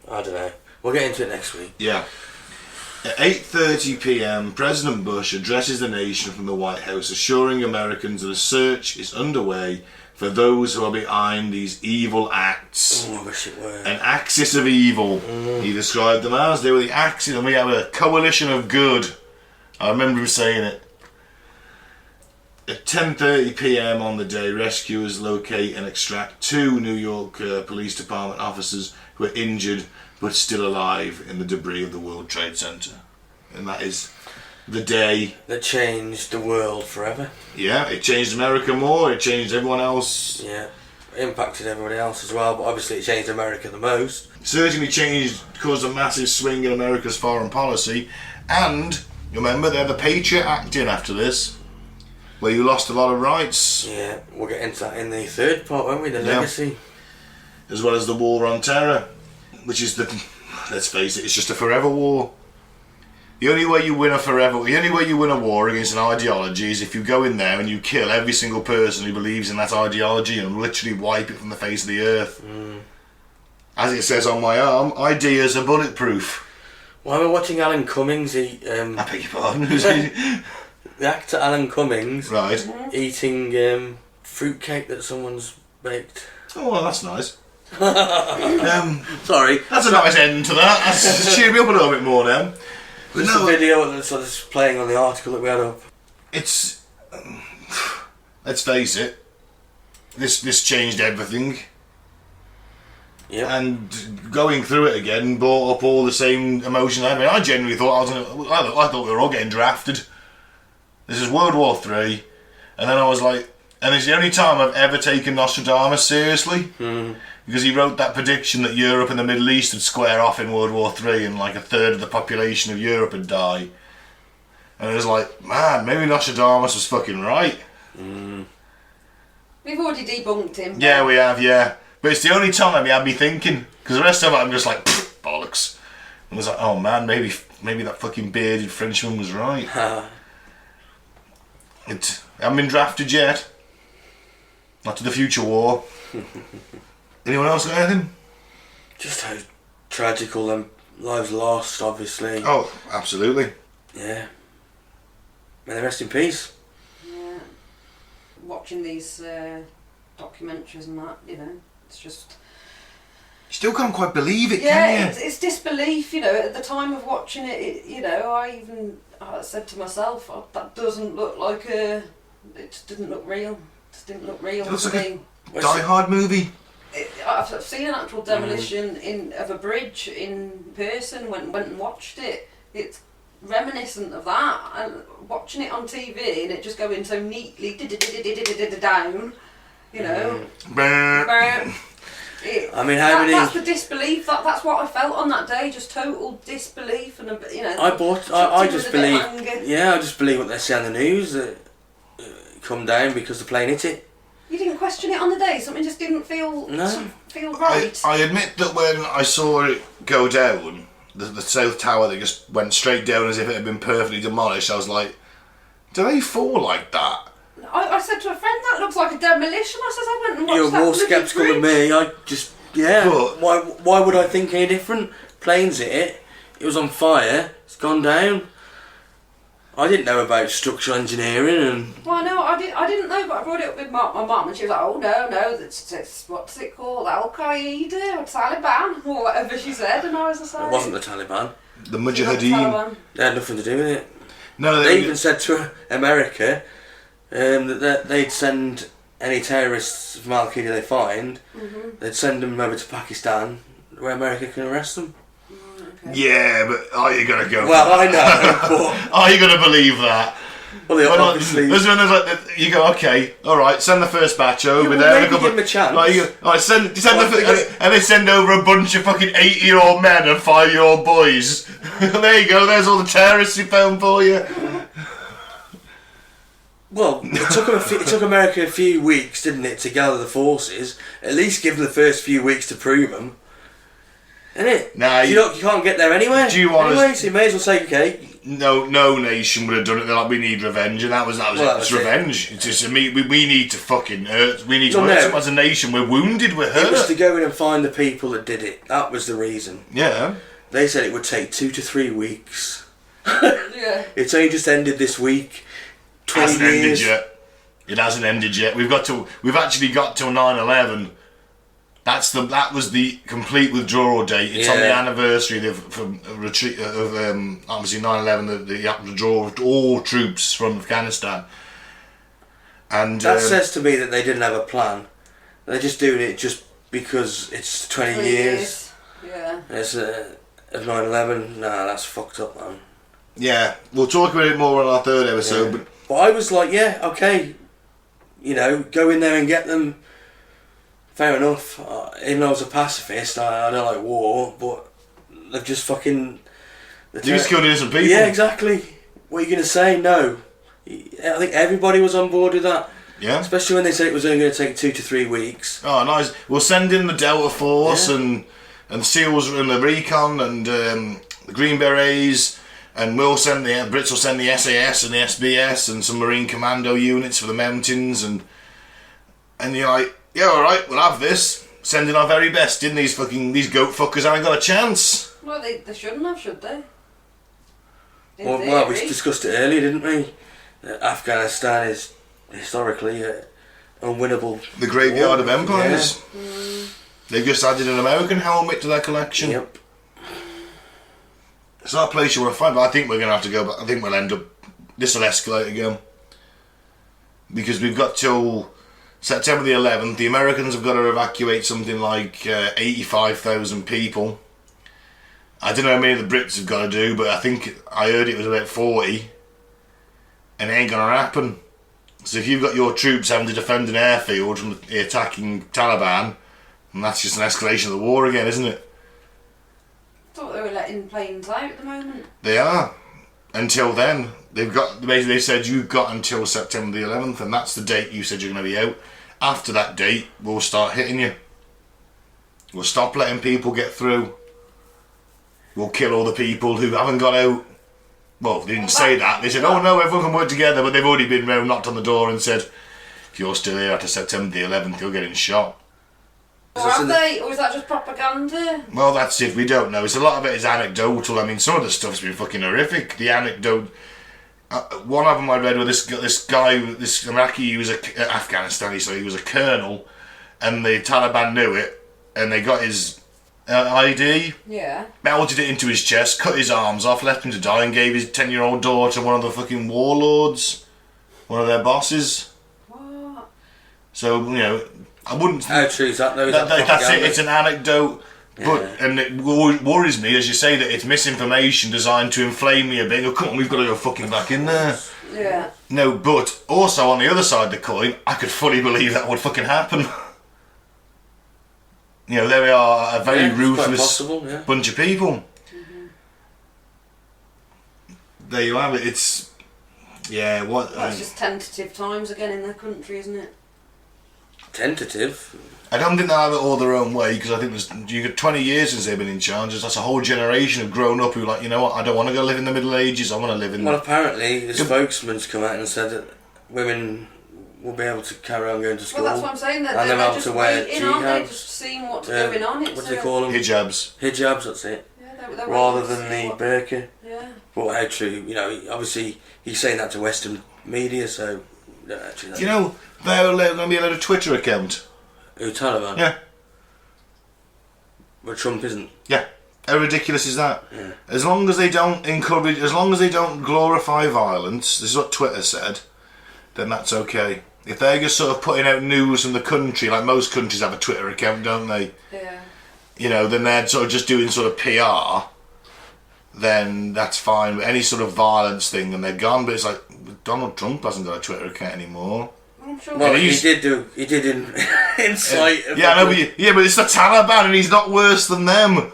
C: I don't know. We'll get into it next week.
B: Yeah. At 8:30 p.m, President Bush addresses the nation from the White House, assuring Americans that a search is underway for those who are behind these evil acts.
C: Oh, I wish it were.
B: An axis of evil, he described them as. They were the axis, and we have a coalition of good. I remember him saying it. At 10:30 p.m. on the day, rescuers locate and extract 2 New York Police Department officers who are injured but still alive in the debris of the World Trade Center. And that is the day
C: That changed the world forever.
B: Yeah, it changed America more, it changed everyone else.
C: Yeah. It impacted everybody else as well, but obviously it changed America the most.
B: Certainly caused a massive swing in America's foreign policy. And, remember, they had the Patriot Act in after this, where you lost a lot of rights.
C: Yeah, we'll get into that in the third part, won't we? The legacy.
B: As well as the War on Terror, which is let's face it, it's just a forever war. The only way you win a war against an ideology is if you go in there and you kill every single person who believes in that ideology and literally wipe it from the face of the earth. As it says on my arm, ideas are bulletproof.
C: While we're watching Alan Cummings,
B: I beg your pardon.
C: the actor Alan Cummings,
B: Right.
C: eating fruitcake that someone's baked.
B: Oh, well, that's nice.
C: Sorry.
B: That's a nice end to that. That's cheered me up a little bit more now. But
C: Just
B: no,
C: a video that's sort of playing on the article that we had up.
B: it's... let's face it, this changed everything.
C: Yeah.
B: And going through it again brought up all the same emotions. I mean, I genuinely thought I thought we were all getting drafted. This is World War III, and then I was like, and it's the only time I've ever taken Nostradamus seriously, because he wrote that prediction that Europe and the Middle East would square off in World War III, and like a third of the population of Europe would die. And it was like, man, maybe Nostradamus was fucking right.
D: We've already debunked him.
B: Yeah, we have, yeah. But it's the only time he had me thinking, because the rest of it I'm just like, bollocks. And I was like, oh man, maybe that fucking bearded Frenchman was right. I haven't been drafted yet. Not to the future war. Anyone else got anything?
C: Just how tragic all them lives lost, obviously.
B: Oh, absolutely.
C: Yeah. May they rest in peace.
D: Yeah. Watching these documentaries and that, you know, it's just...
B: You still can't quite believe it,
D: yeah,
B: can you?
D: it's disbelief, you know. At the time of watching it, you know, I said to myself, oh, that doesn't look like it just didn't look real. It just didn't look real.
B: It looks
D: to
B: like
D: me.
B: a Die Hard movie.
D: I've seen an actual demolition of a bridge in person. Went and watched it. It's reminiscent of that. And watching it on TV and it just going so neatly down, you know.
C: I mean, how many?
D: That's the disbelief. That's what I felt on that day. Just total disbelief, and you know.
C: I just believe. Yeah, I just believe what they say on the news that come down because the plane hit it.
D: You didn't question it on the day. Something just didn't feel right.
B: I admit that when I saw it go down, the South Tower that just went straight down as if it had been perfectly demolished, I was like, do they fall like that?
D: I said to a friend, that looks like a demolition. I said, I went and watched
C: You're
D: that
C: more sceptical than me. I just,
B: But,
C: why would I think any different? Planes hit it. It was on fire. It's gone down. I didn't know about structural engineering and...
D: Well, no, I didn't know, but I brought it up with my mum and she was like, oh no, it's what's it called, Al-Qaeda or Taliban or whatever she said, and I was just like...
C: It wasn't the Taliban.
B: The Mujahideen.
C: They had nothing to do with it.
B: No,
C: they even said to America that they'd send any terrorists from Al-Qaeda they find, they'd send them over to Pakistan where America can arrest them.
D: Okay.
B: Yeah, but are you going to go?
C: Well, I know, but...
B: Are you going to believe that?
C: Well, they obviously...
B: There's when there's like, you go, okay, alright, send the first batch over there.
C: Maybe give them a chance.
B: Right, send and they send over a bunch of fucking 80-year-old men and 5-year-old boys. There you go, there's all the terrorists you found for you.
C: Well, it took America a few weeks, didn't it, to gather the forces. At least give them the first few weeks to prove them. Innit?
B: Nah,
C: you can't get there anywhere.
B: Do you want
C: anyway, so you may as well say, okay.
B: No nation would have done it. They're like, we need revenge, and that was it. It's revenge. It's just we need to fucking hurt. We need to hurt them as a nation. We're wounded. We're hurt.
C: It was to go in and find the people that did it. That was the reason.
B: Yeah.
C: They said it would take 2 to 3 weeks.
D: Yeah.
C: It's only just ended this week. 20
B: hasn't
C: years.
B: ended yet. It hasn't ended yet. We've actually got till 9/11. That was the complete withdrawal date. It's on the anniversary of retreat of obviously 9/11. They have to withdraw all troops from Afghanistan. And
C: that says to me that they didn't have a plan. They're just doing it just because it's 20 years.
D: Yeah.
C: It's of 9/11. Nah, that's fucked up, man.
B: Yeah, we'll talk about it more on our third episode.
C: Yeah. But I was like, yeah, okay, you know, go in there and get them. Fair enough. Even though I was a pacifist, I don't like war, but they've just fucking...
B: You just killed innocent people.
C: Yeah, exactly. What are you going to say? No. I think everybody was on board with that.
B: Yeah.
C: Especially when they said it was only going to take 2 to 3 weeks.
B: Oh, nice. We'll send in the Delta Force and SEALs and the Recon and the Green Berets, and Brits will send the SAS and the SBS and some Marine Commando units for the mountains, and you're like, yeah, alright, we'll have this. Sending our very best in. These goat fuckers haven't got a chance.
D: Well, they shouldn't have, should they?
C: Well, we discussed it earlier, didn't we? Afghanistan is historically unwinnable.
B: The graveyard of empires.
D: Yeah.
B: They've just added an American helmet to their collection.
C: Yep.
B: It's not a place you want to find, but I think we're going to have to go back. I think we'll end up... This will escalate again. Because we've got till September the 11th. The Americans have got to evacuate something like 85,000 people. I don't know how many the Brits have got to do, but I heard it was about 40. And it ain't going to happen. So if you've got your troops having to defend an airfield from the attacking Taliban, and that's just an escalation of the war again, isn't it?
D: I thought they were letting planes out at the moment.
B: They are. Until then, they said you've got until September the 11th, and that's the date you said you're going to be out. After that date, we'll start hitting you. We'll stop letting people get through. We'll kill all the people who haven't got out. Well, they didn't say that. They said, oh no, everyone can work together, but they've already been round, knocked on the door and said, if you're still here after September the 11th, you're getting shot.
D: Or have they? Or is that just propaganda?
B: Well, that's it. We don't know. It's a lot of it is anecdotal. I mean, some of the stuff's been fucking horrific. The anecdote. One of them I read with this guy, this Iraqi, he was Afghanistani, so he was a colonel, and the Taliban knew it, and they got his ID.
D: Yeah.
B: Melted it into his chest, cut his arms off, left him to die, and gave his 10-year-old daughter to one of the fucking warlords, one of their bosses.
D: What?
B: So, you know, I wouldn't.
C: How true is that though?
B: That's it. It's an anecdote, but and it worries me, as you say, that it's misinformation designed to inflame me a bit. Oh, come on, we've got to go fucking back in there.
D: Yeah.
B: No, but also on the other side of the coin, I could fully believe that would fucking happen. You know, there we are, a very ruthless bunch of people.
D: Mm-hmm.
B: There you have it. It's what?
D: Well, it's just tentative times again in the country, isn't it?
C: Tentative.
B: I don't think they'll have it all their own way, because I think you got 20 years since they've been in charge. That's a whole generation have grown up who like, you know what, I don't want to go live in the Middle Ages, I want to live in...
C: Well, apparently the spokesman's come out and said that women will be able to carry on going to school.
D: Well, that's what I'm saying, that
C: and
D: they're just
C: to wear
D: waiting, aren't they,
C: jihadis.
D: just seeing what's going on.
C: What do they call them?
B: Hijabs.
C: Hijabs, that's it.
D: Yeah, they're
C: rather
D: waiting
C: than
D: to see
C: the
D: what...
C: burqa.
D: Yeah.
C: But how true, you know, obviously he's saying that to Western media, so... Actually,
B: You know, they're going to be a little Twitter account.
C: Who, Taliban?
B: Yeah.
C: But Trump isn't.
B: Yeah. How ridiculous is that?
C: Yeah.
B: As long as they don't encourage, as long as they don't glorify violence, this is what Twitter said, then that's okay. If they're just sort of putting out news from the country, like most countries have a Twitter account, don't they?
D: Yeah.
B: You know, then they're sort of just doing sort of PR, then that's fine. But any sort of violence thing, and they're gone. But it's like, Donald Trump hasn't got a Twitter account anymore.
D: I'm sure.
C: Well, he did in sight.
B: Yeah, I know, but it's the Taliban, and he's not worse than them,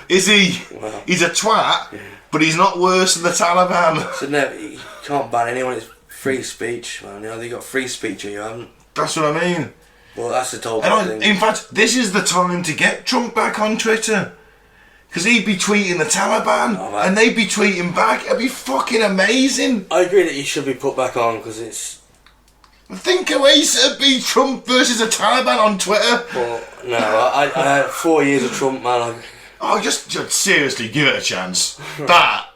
B: is he?
C: Well,
B: He's a twat, but he's not worse than the Taliban.
C: So no, you can't ban anyone. It's free speech, man. You know, they got free speech, or you haven't.
B: That's what I mean.
C: Well, that's the total thing.
B: In fact, this is the time to get Trump back on Twitter. Because he'd be tweeting the Taliban, and they'd be tweeting back. It'd be fucking amazing.
C: I agree that he should be put back on, because it's...
B: Think how easy it'd be, Trump versus the Taliban on Twitter.
C: Well, no, I had 4 years of Trump, man.
B: Oh, just seriously, give it a chance. That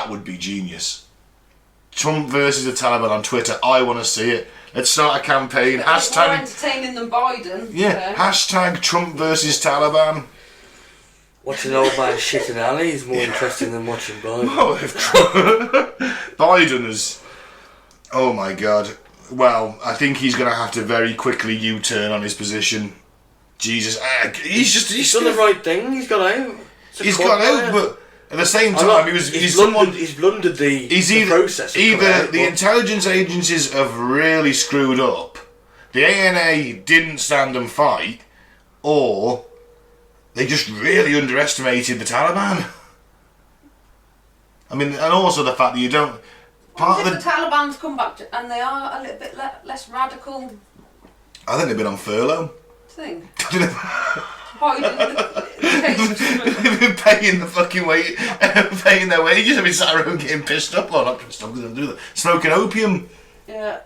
B: would be genius. Trump versus the Taliban on Twitter. I want to see it. Let's start a campaign.
D: It's more entertaining than Biden.
B: Yeah. Hashtag Trump versus Taliban.
C: Watching an old man shit in an alley is more interesting than watching Biden.
B: Oh, if Biden is... Oh my God. Well, I think he's going to have to very quickly U-turn on his position. Jesus. He's
C: done the right thing. He's got out.
B: He's got out, but at the same time, he's
C: blundered the process.
B: Either the intelligence agencies have really screwed up, the ANA didn't stand and fight, or they just really underestimated the Taliban. I mean, and also the fact that you don't...
D: What if the Taliban's come back and they are a little bit less radical?
B: I think they've been on furlough.
D: Thing.
B: They've been paying the fucking paying their wages. I've been sat around getting pissed up. Well, not pissed off because they don't do that. Smoking opium.
D: Yeah,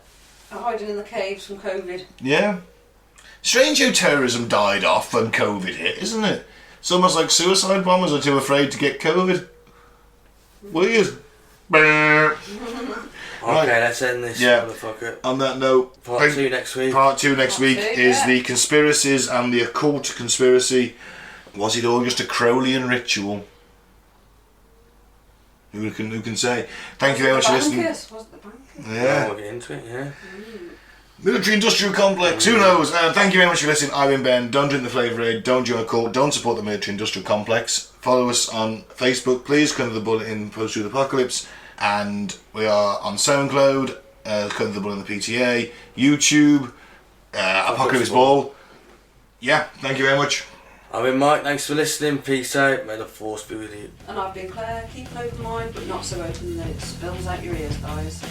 D: hiding in the caves from COVID.
B: Yeah. Strange how terrorism died off when COVID hit, isn't it? It's almost like suicide bombers are too afraid to get COVID. Weird.
C: Okay, let's end this.
B: Yeah.
C: Motherfucker.
B: On that note,
C: Part 2 next week.
B: Part 2 next week is the conspiracies and the occult conspiracy. Was it all just a Crowleyan ritual? Who can say? Thank you very much for listening.
D: Was it the bankers?
B: Yeah.
C: We'll get into it, yeah.
B: Military industrial complex, who knows? Thank you very much for listening. I've been Ben. Don't drink the flavour aid, don't join a cult, don't support the military industrial complex. Follow us on Facebook, please. Come to the Bulletin Post Truth Apocalypse. And we are on SoundCloud, come to the Bulletin the PTA, YouTube, Apocalypse Ball. Yeah, thank you very much.
C: I've been Mike, thanks for listening. Peace out. May the force be with you.
D: And I've been Claire. Keep an open mind, but not so open that it spills out your ears, guys.